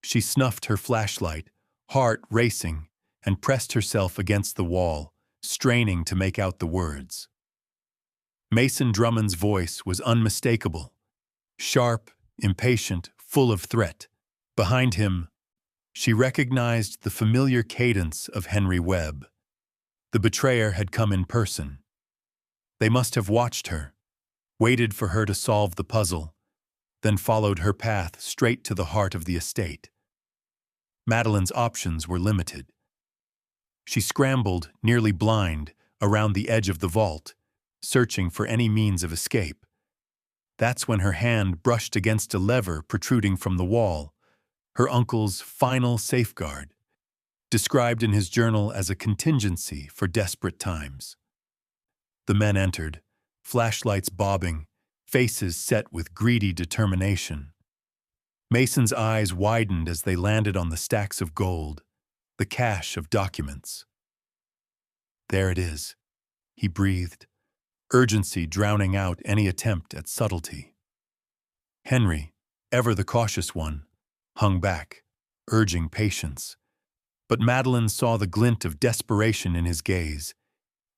She snuffed her flashlight, heart racing, and pressed herself against the wall, straining to make out the words. Mason Drummond's voice was unmistakable, sharp, impatient, full of threat. Behind him, she recognized the familiar cadence of Henry Webb. The betrayer had come in person. They must have watched her, waited for her to solve the puzzle, then followed her path straight to the heart of the estate. Madeline's options were limited. She scrambled, nearly blind, around the edge of the vault, searching for any means of escape. That's when her hand brushed against a lever protruding from the wall, her uncle's final safeguard, described in his journal as a contingency for desperate times. The men entered, flashlights bobbing, faces set with greedy determination. Mason's eyes widened as they landed on the stacks of gold, the cache of documents. There it is, he breathed, urgency drowning out any attempt at subtlety. Henry, ever the cautious one, hung back, urging patience. But Madeline saw the glint of desperation in his gaze.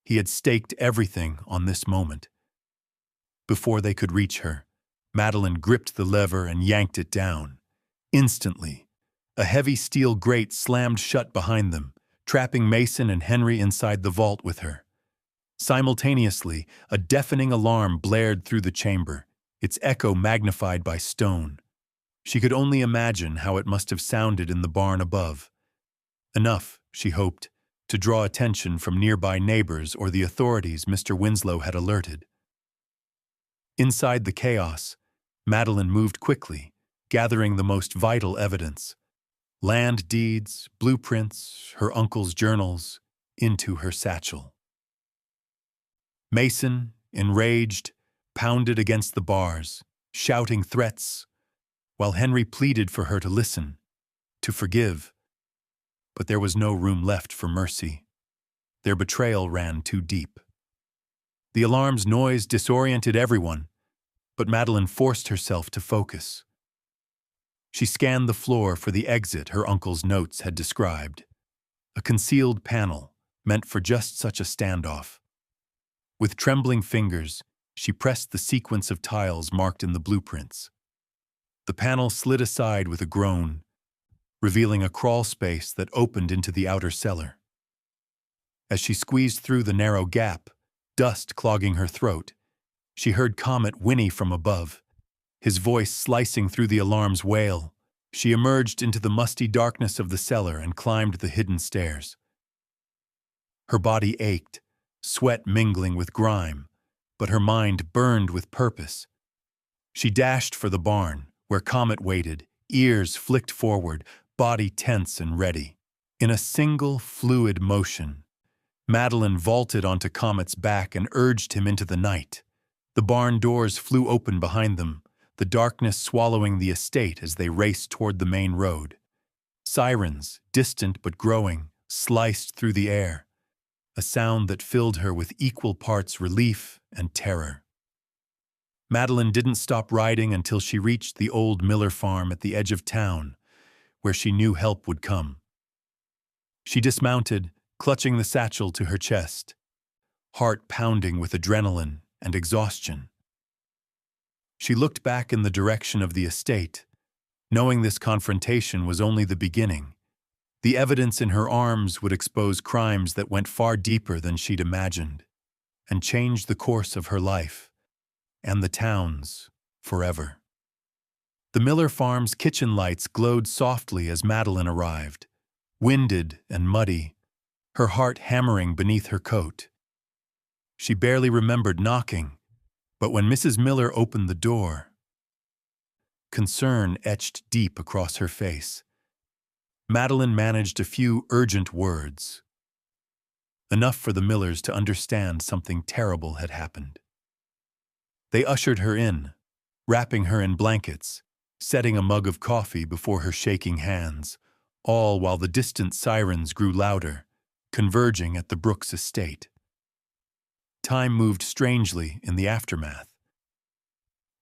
He had staked everything on this moment. Before they could reach her, Madeline gripped the lever and yanked it down. Instantly, a heavy steel grate slammed shut behind them, trapping Mason and Henry inside the vault with her. Simultaneously, a deafening alarm blared through the chamber, its echo magnified by stone. She could only imagine how it must have sounded in the barn above. Enough, she hoped, to draw attention from nearby neighbors or the authorities Mr. Winslow had alerted. Inside the chaos, Madeline moved quickly, gathering the most vital evidence. Land deeds, blueprints, her uncle's journals, into her satchel. Mason, enraged, pounded against the bars, shouting threats, while Henry pleaded for her to listen, to forgive. But there was no room left for mercy. Their betrayal ran too deep. The alarm's noise disoriented everyone, but Madeline forced herself to focus. She scanned the floor for the exit her uncle's notes had described, a concealed panel meant for just such a standoff. With trembling fingers, she pressed the sequence of tiles marked in the blueprints. The panel slid aside with a groan, revealing a crawl space that opened into the outer cellar. As she squeezed through the narrow gap, dust clogging her throat, she heard Comet whinny from above, his voice slicing through the alarm's wail. She emerged into the musty darkness of the cellar and climbed the hidden stairs. Her body ached, sweat mingling with grime, but her mind burned with purpose. She dashed for the barn, where Comet waited, ears flicked forward, body tense and ready. In a single, fluid motion, Madeline vaulted onto Comet's back and urged him into the night. The barn doors flew open behind them, the darkness swallowing the estate as they raced toward the main road. Sirens, distant but growing, sliced through the air, a sound that filled her with equal parts relief and terror. Madeline didn't stop riding until she reached the old Miller farm at the edge of town, where she knew help would come. She dismounted, clutching the satchel to her chest, heart pounding with adrenaline and exhaustion. She looked back in the direction of the estate, knowing this confrontation was only the beginning. The evidence in her arms would expose crimes that went far deeper than she'd imagined, and change the course of her life, and the town's, forever. The Miller farm's kitchen lights glowed softly as Madeline arrived, winded and muddy, her heart hammering beneath her coat. She barely remembered knocking, but when Mrs. Miller opened the door, concern etched deep across her face. Madeline managed a few urgent words, enough for the Millers to understand something terrible had happened. They ushered her in, wrapping her in blankets, setting a mug of coffee before her shaking hands, all while the distant sirens grew louder, converging at the Brooks estate. Time moved strangely in the aftermath.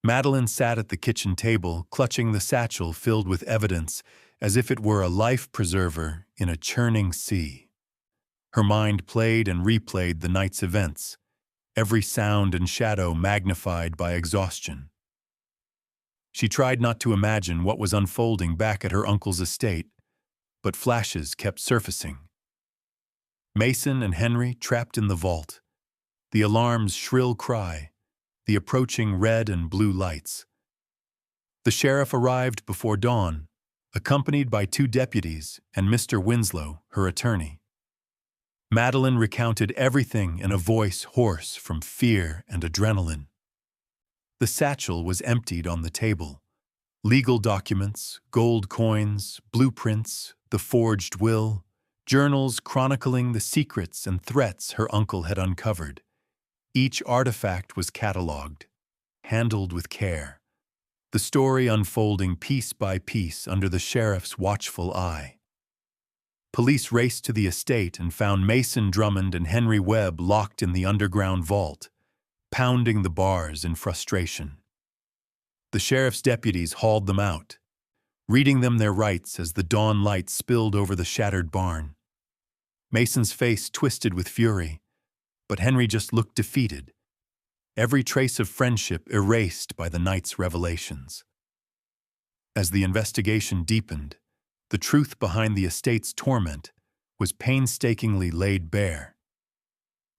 Madeline sat at the kitchen table, clutching the satchel filled with evidence as if it were a life preserver in a churning sea. Her mind played and replayed the night's events, every sound and shadow magnified by exhaustion. She tried not to imagine what was unfolding back at her uncle's estate, but flashes kept surfacing. Mason and Henry trapped in the vault, the alarm's shrill cry, the approaching red and blue lights. The sheriff arrived before dawn, accompanied by 2 deputies and Mr. Winslow, her attorney. Madeline recounted everything in a voice hoarse from fear and adrenaline. The satchel was emptied on the table. Legal documents, gold coins, blueprints, the forged will, journals chronicling the secrets and threats her uncle had uncovered. Each artifact was catalogued, handled with care, the story unfolding piece by piece under the sheriff's watchful eye. Police raced to the estate and found Mason Drummond and Henry Webb locked in the underground vault, pounding the bars in frustration. The sheriff's deputies hauled them out, reading them their rights as the dawn light spilled over the shattered barn. Mason's face twisted with fury, but Henry just looked defeated, every trace of friendship erased by the night's revelations. As the investigation deepened, the truth behind the estate's torment was painstakingly laid bare.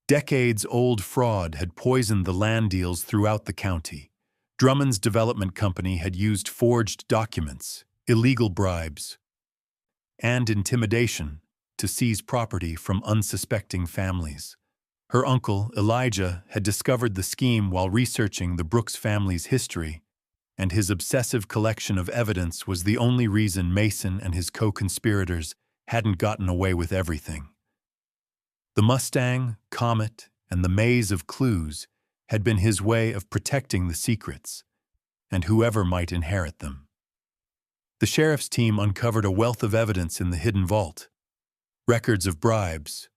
Decades-old fraud had poisoned the land deals throughout the county. Drummond's development company had used forged documents, illegal bribes, and intimidation to seize property from unsuspecting families. Her uncle, Elijah, had discovered the scheme while researching the Brooks family's history, and his obsessive collection of evidence was the only reason Mason and his co-conspirators hadn't gotten away with everything. The Mustang, Comet, and the maze of clues had been his way of protecting the secrets, and whoever might inherit them. The sheriff's team uncovered a wealth of evidence in the hidden vault, records of bribes,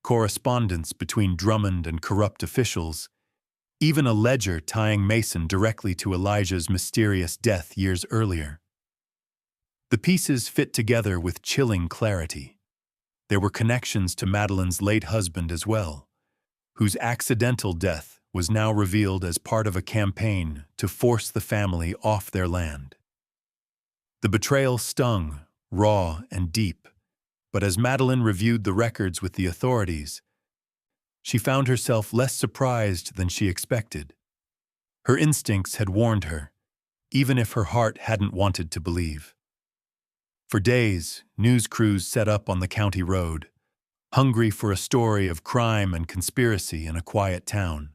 correspondence between Drummond and corrupt officials, even a ledger tying Mason directly to Elijah's mysterious death years earlier. The pieces fit together with chilling clarity. There were connections to Madeline's late husband as well, whose accidental death was now revealed as part of a campaign to force the family off their land. The betrayal stung, raw and deep, but as Madeline reviewed the records with the authorities, she found herself less surprised than she expected. Her instincts had warned her, even if her heart hadn't wanted to believe. For days, news crews set up on the county road, hungry for a story of crime and conspiracy in a quiet town.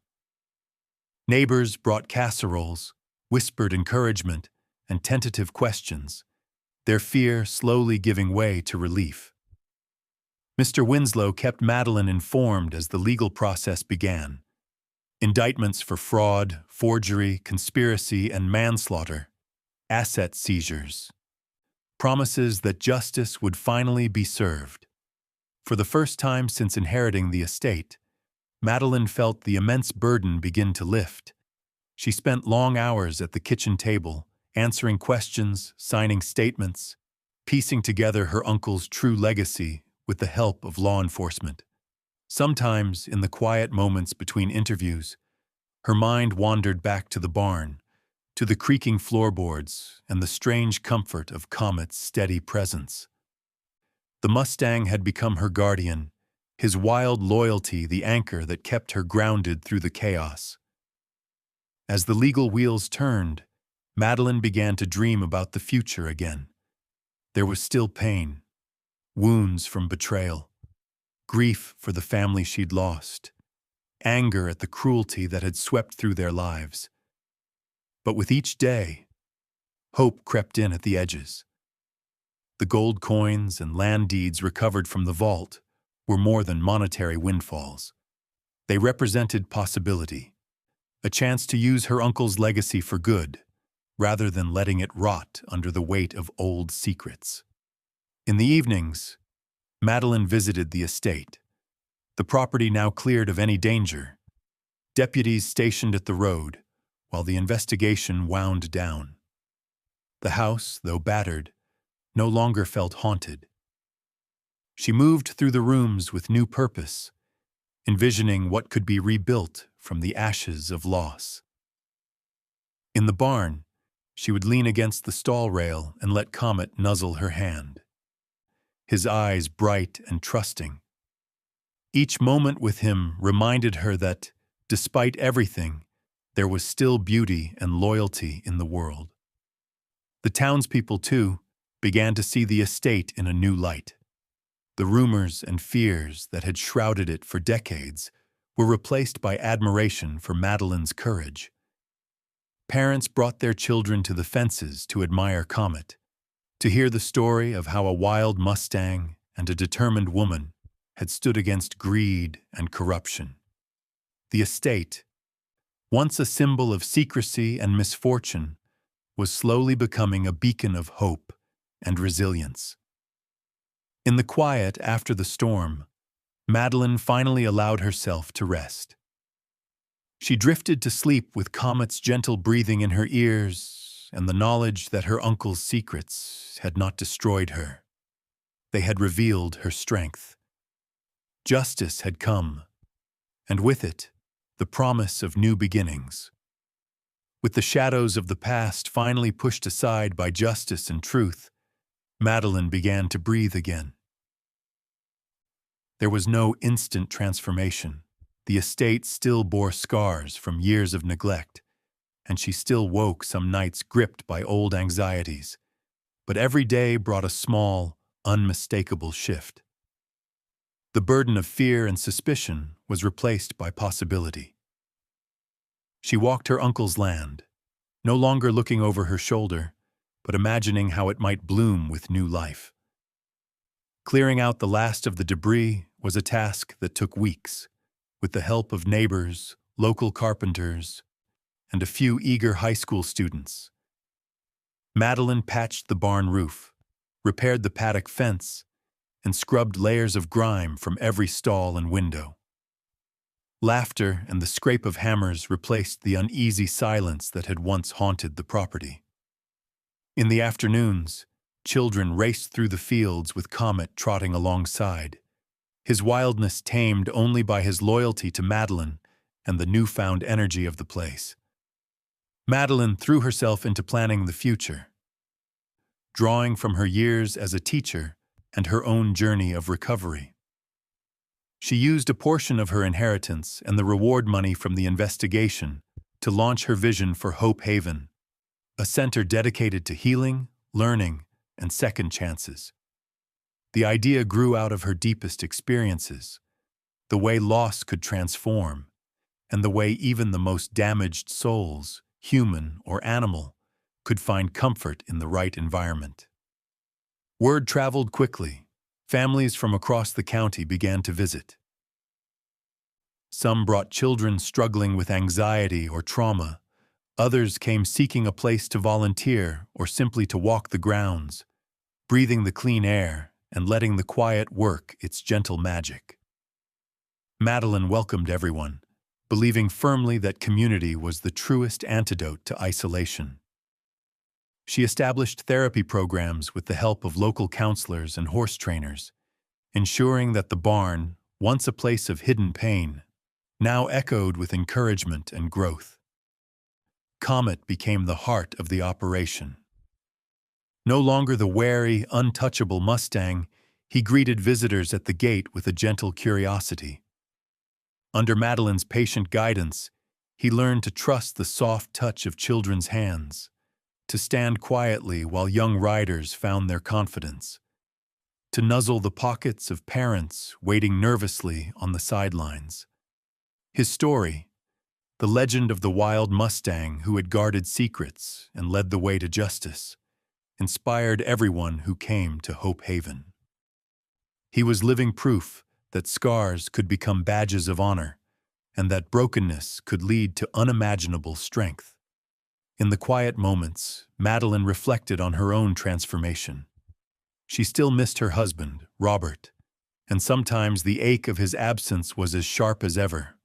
Neighbors brought casseroles, whispered encouragement, and tentative questions, their fear slowly giving way to relief. Mr. Winslow kept Madeline informed as the legal process began. Indictments for fraud, forgery, conspiracy, and manslaughter, asset seizures. Promises that justice would finally be served. For the first time since inheriting the estate, Madeline felt the immense burden begin to lift. She spent long hours at the kitchen table, answering questions, signing statements, piecing together her uncle's true legacy with the help of law enforcement. Sometimes, in the quiet moments between interviews, her mind wandered back to the barn, to the creaking floorboards and the strange comfort of Comet's steady presence. The Mustang had become her guardian, his wild loyalty the anchor that kept her grounded through the chaos. As the legal wheels turned, Madeline began to dream about the future again. There was still pain, wounds from betrayal, grief for the family she'd lost, anger at the cruelty that had swept through their lives. But with each day, hope crept in at the edges. The gold coins and land deeds recovered from the vault were more than monetary windfalls. They represented possibility, a chance to use her uncle's legacy for good, rather than letting it rot under the weight of old secrets. In the evenings, Madeline visited the estate, the property now cleared of any danger, deputies stationed at the road, while the investigation wound down. The house, though battered, no longer felt haunted. She moved through the rooms with new purpose, envisioning what could be rebuilt from the ashes of loss. In the barn, she would lean against the stall rail and let Comet nuzzle her hand, his eyes bright and trusting. Each moment with him reminded her that, despite everything, there was still beauty and loyalty in the world. The townspeople, too, began to see the estate in a new light. The rumors and fears that had shrouded it for decades were replaced by admiration for Madeline's courage. Parents brought their children to the fences to admire Comet, to hear the story of how a wild Mustang and a determined woman had stood against greed and corruption. The estate, once a symbol of secrecy and misfortune, was slowly becoming a beacon of hope and resilience. In the quiet after the storm, Madeline finally allowed herself to rest. She drifted to sleep with Comet's gentle breathing in her ears and the knowledge that her uncle's secrets had not destroyed her. They had revealed her strength. Justice had come, and with it, the promise of new beginnings. With the shadows of the past finally pushed aside by justice and truth, Madeline began to breathe again. There was no instant transformation. The estate still bore scars from years of neglect, and she still woke some nights gripped by old anxieties. But every day brought a small, unmistakable shift. The burden of fear and suspicion was replaced by possibility. She walked her uncle's land, no longer looking over her shoulder, but imagining how it might bloom with new life. Clearing out the last of the debris was a task that took weeks, with the help of neighbors, local carpenters, and a few eager high school students. Madeline patched the barn roof, repaired the paddock fence, and scrubbed layers of grime from every stall and window. Laughter and the scrape of hammers replaced the uneasy silence that had once haunted the property. In the afternoons, children raced through the fields with Comet trotting alongside, his wildness tamed only by his loyalty to Madeline and the newfound energy of the place. Madeline threw herself into planning the future, drawing from her years as a teacher and her own journey of recovery. She used a portion of her inheritance and the reward money from the investigation to launch her vision for Hope Haven, a center dedicated to healing, learning, and second chances. The idea grew out of her deepest experiences, the way loss could transform, and the way even the most damaged souls, human or animal, could find comfort in the right environment. Word traveled quickly. Families from across the county began to visit. Some brought children struggling with anxiety or trauma. Others came seeking a place to volunteer or simply to walk the grounds, breathing the clean air and letting the quiet work its gentle magic. Madeline welcomed everyone, believing firmly that community was the truest antidote to isolation. She established therapy programs with the help of local counselors and horse trainers, ensuring that the barn, once a place of hidden pain, now echoed with encouragement and growth. Comet became the heart of the operation. No longer the wary, untouchable Mustang, he greeted visitors at the gate with a gentle curiosity. Under Madeline's patient guidance, he learned to trust the soft touch of children's hands, to stand quietly while young riders found their confidence, to nuzzle the pockets of parents waiting nervously on the sidelines. His story, the legend of the wild Mustang who had guarded secrets and led the way to justice, inspired everyone who came to Hope Haven. He was living proof that scars could become badges of honor, and that brokenness could lead to unimaginable strength. In the quiet moments, Madeline reflected on her own transformation. She still missed her husband, Robert, and sometimes the ache of his absence was as sharp as ever.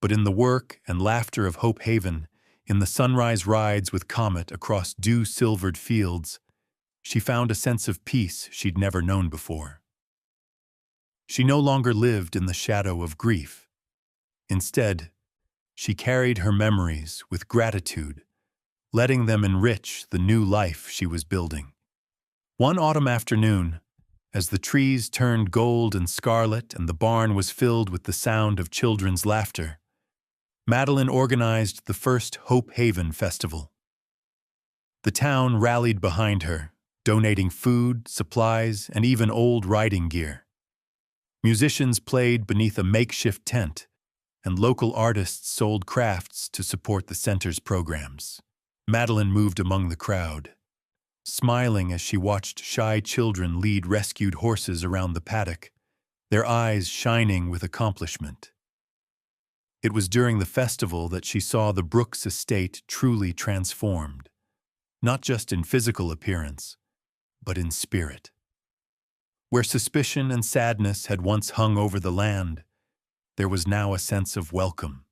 But in the work and laughter of Hope Haven, in the sunrise rides with Comet across dew-silvered fields, she found a sense of peace she'd never known before. She no longer lived in the shadow of grief. Instead, she carried her memories with gratitude, letting them enrich the new life she was building. One autumn afternoon, as the trees turned gold and scarlet and the barn was filled with the sound of children's laughter, Madeline organized the first Hope Haven Festival. The town rallied behind her, donating food, supplies, and even old riding gear. Musicians played beneath a makeshift tent, and local artists sold crafts to support the center's programs. Madeline moved among the crowd, smiling as she watched shy children lead rescued horses around the paddock, their eyes shining with accomplishment. It was during the festival that she saw the Brooks estate truly transformed, not just in physical appearance, but in spirit. Where suspicion and sadness had once hung over the land, there was now a sense of welcome.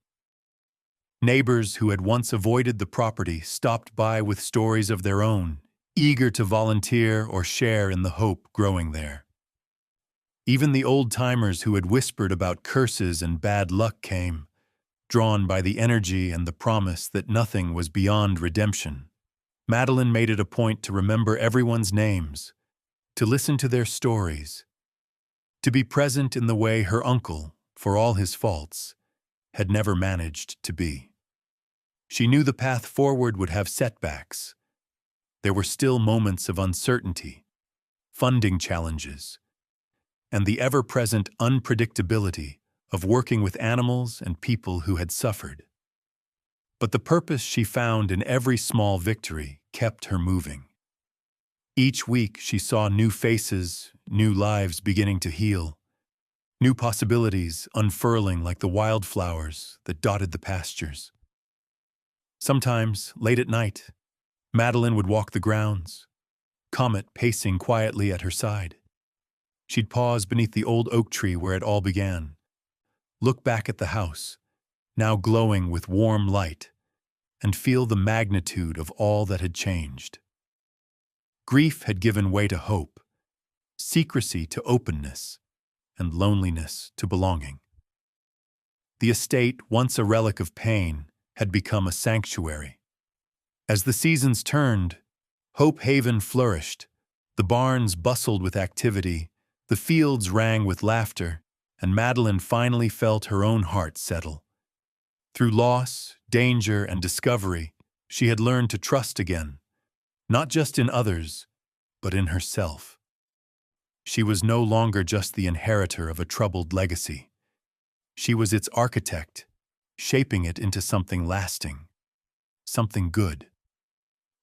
Neighbors who had once avoided the property stopped by with stories of their own, eager to volunteer or share in the hope growing there. Even the old-timers who had whispered about curses and bad luck came, drawn by the energy and the promise that nothing was beyond redemption. Madeline made it a point to remember everyone's names, to listen to their stories, to be present in the way her uncle, for all his faults, had never managed to be. She knew the path forward would have setbacks. There were still moments of uncertainty, funding challenges, and the ever-present unpredictability of working with animals and people who had suffered. But the purpose she found in every small victory kept her moving. Each week she saw new faces, new lives beginning to heal, new possibilities unfurling like the wildflowers that dotted the pastures. Sometimes, late at night, Madeline would walk the grounds, Comet pacing quietly at her side. She'd pause beneath the old oak tree where it all began, look back at the house, now glowing with warm light, and feel the magnitude of all that had changed. Grief had given way to hope, secrecy to openness, and loneliness to belonging. The estate, once a relic of pain, had become a sanctuary. As the seasons turned, Hope Haven flourished. The barns bustled with activity, the fields rang with laughter, and Madeline finally felt her own heart settle. Through loss, danger, and discovery, she had learned to trust again, not just in others, but in herself. She was no longer just the inheritor of a troubled legacy. She was its architect, shaping it into something lasting, something good.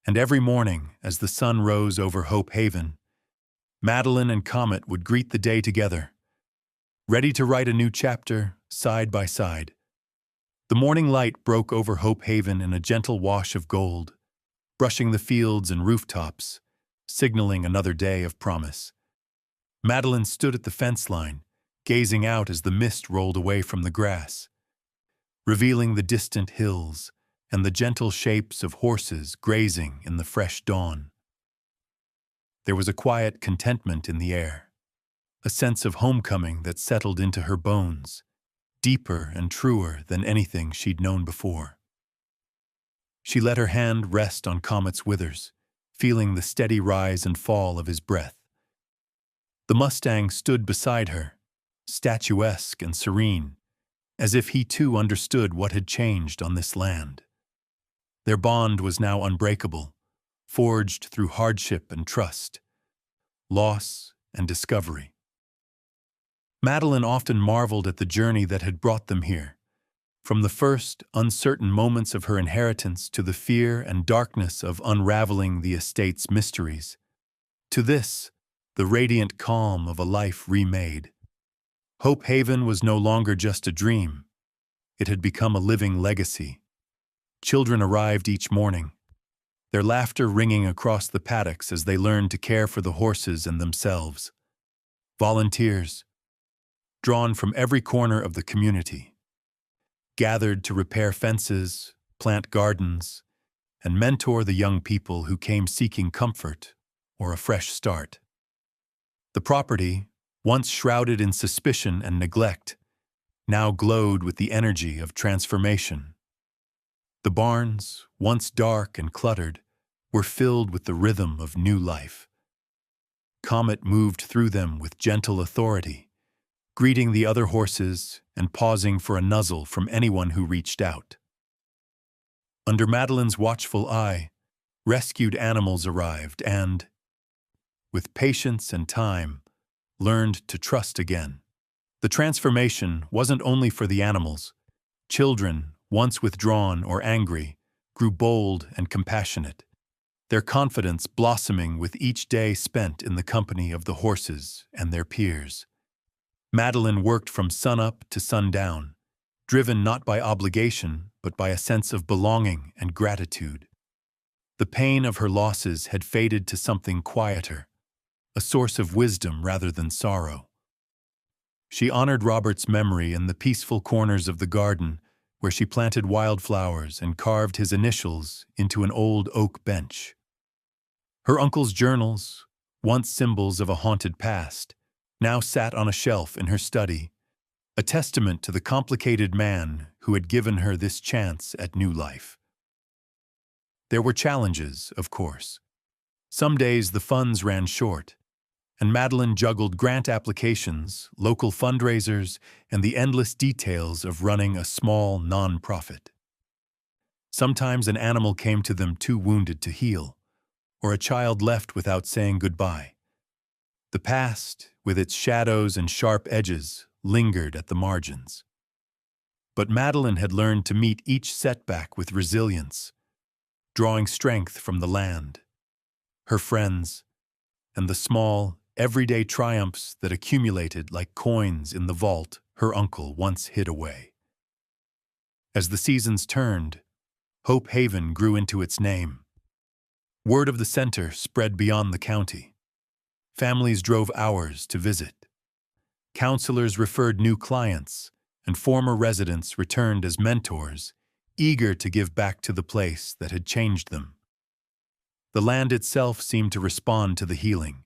And every morning, as the sun rose over Hope Haven, Madeline and Comet would greet the day together, ready to write a new chapter, side by side. The morning light broke over Hope Haven in a gentle wash of gold, brushing the fields and rooftops, signaling another day of promise. Madeline stood at the fence line, gazing out as the mist rolled away from the grass, revealing the distant hills and the gentle shapes of horses grazing in the fresh dawn. There was a quiet contentment in the air, a sense of homecoming that settled into her bones, deeper and truer than anything she'd known before. She let her hand rest on Comet's withers, feeling the steady rise and fall of his breath. The Mustang stood beside her, statuesque and serene, as if he too understood what had changed on this land. Their bond was now unbreakable, forged through hardship and trust, loss and discovery. Madeline often marveled at the journey that had brought them here, from the first uncertain moments of her inheritance to the fear and darkness of unraveling the estate's mysteries, to this, the radiant calm of a life remade. Hope Haven was no longer just a dream. It had become a living legacy. Children arrived each morning, their laughter ringing across the paddocks as they learned to care for the horses and themselves. Volunteers, drawn from every corner of the community, gathered to repair fences, plant gardens, and mentor the young people who came seeking comfort or a fresh start. The property, once shrouded in suspicion and neglect, now glowed with the energy of transformation. The barns, once dark and cluttered, were filled with the rhythm of new life. Comet moved through them with gentle authority, greeting the other horses and pausing for a nuzzle from anyone who reached out. Under Madeline's watchful eye, rescued animals arrived and, with patience and time, learned to trust again. The transformation wasn't only for the animals. Children, once withdrawn or angry, grew bold and compassionate, their confidence blossoming with each day spent in the company of the horses and their peers. Madeline worked from sunup to sundown, driven not by obligation but by a sense of belonging and gratitude. The pain of her losses had faded to something quieter, a source of wisdom rather than sorrow. She honored Robert's memory in the peaceful corners of the garden where she planted wildflowers and carved his initials into an old oak bench. Her uncle's journals, once symbols of a haunted past, now sat on a shelf in her study, a testament to the complicated man who had given her this chance at new life. There were challenges, of course. Some days the funds ran short, and Madeline juggled grant applications, local fundraisers, and the endless details of running a small non-profit. Sometimes an animal came to them too wounded to heal, or a child left without saying goodbye. The past, with its shadows and sharp edges, lingered at the margins. But Madeline had learned to meet each setback with resilience, drawing strength from the land, her friends, and the small, everyday triumphs that accumulated like coins in the vault her uncle once hid away. As the seasons turned, Hope Haven grew into its name. Word of the center spread beyond the county. Families drove hours to visit. Counselors referred new clients, and former residents returned as mentors, eager to give back to the place that had changed them. The land itself seemed to respond to the healing.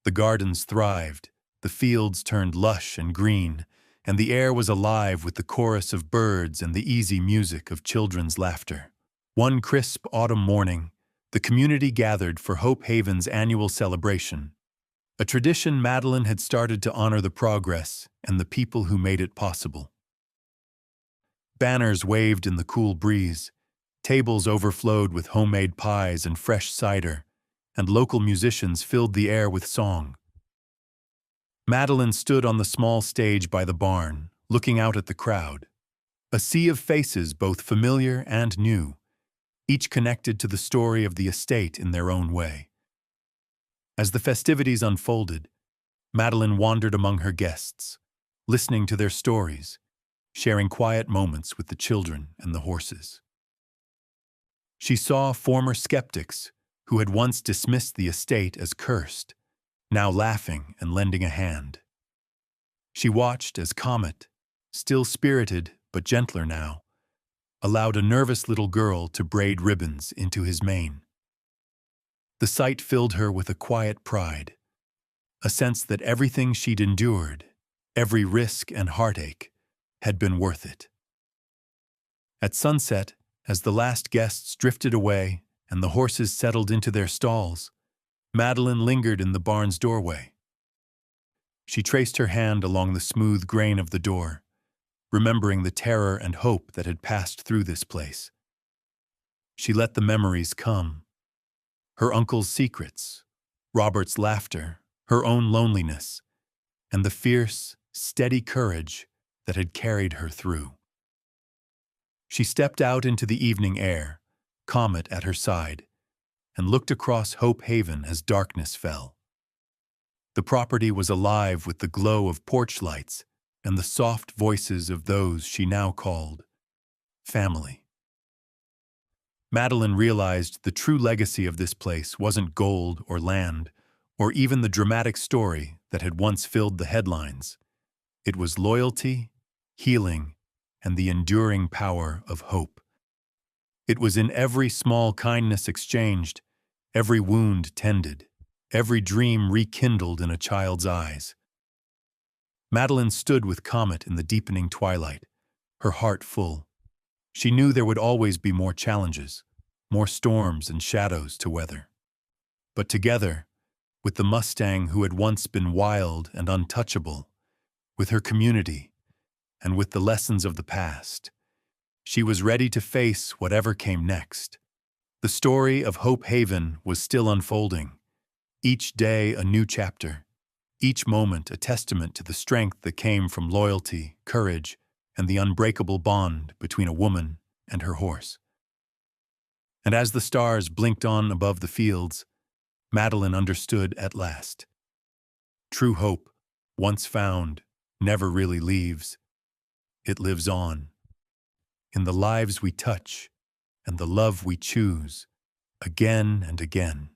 The gardens thrived, the fields turned lush and green, and the air was alive with the chorus of birds and the easy music of children's laughter. One crisp autumn morning, the community gathered for Hope Haven's annual celebration, a tradition Madeline had started to honor the progress and the people who made it possible. Banners waved in the cool breeze, tables overflowed with homemade pies and fresh cider, and local musicians filled the air with song. Madeline stood on the small stage by the barn, looking out at the crowd. A sea of faces both familiar and new, each connected to the story of the estate in their own way. As the festivities unfolded, Madeline wandered among her guests, listening to their stories, sharing quiet moments with the children and the horses. She saw former skeptics who had once dismissed the estate as cursed, now laughing and lending a hand. She watched as Comet, still spirited but gentler now, allowed a nervous little girl to braid ribbons into his mane. The sight filled her with a quiet pride, a sense that everything she'd endured, every risk and heartache, had been worth it. At sunset, as the last guests drifted away and the horses settled into their stalls, Madeline lingered in the barn's doorway. She traced her hand along the smooth grain of the door, remembering the terror and hope that had passed through this place. She let the memories come. Her uncle's secrets, Robert's laughter, her own loneliness, and the fierce, steady courage that had carried her through. She stepped out into the evening air, Comet at her side, and looked across Hope Haven as darkness fell. The property was alive with the glow of porch lights and the soft voices of those she now called family. Madeline realized the true legacy of this place wasn't gold or land, or even the dramatic story that had once filled the headlines. It was loyalty, healing, and the enduring power of hope. It was in every small kindness exchanged, every wound tended, every dream rekindled in a child's eyes. Madeline stood with Comet in the deepening twilight, her heart full. She knew there would always be more challenges, more storms and shadows to weather. But together, with the Mustang who had once been wild and untouchable, with her community, and with the lessons of the past, she was ready to face whatever came next. The story of Hope Haven was still unfolding, each day a new chapter, each moment a testament to the strength that came from loyalty, courage, and the unbreakable bond between a woman and her horse. And as the stars blinked on above the fields, Madeline understood at last. True hope, once found, never really leaves. It lives on, in the lives we touch and the love we choose, again and again.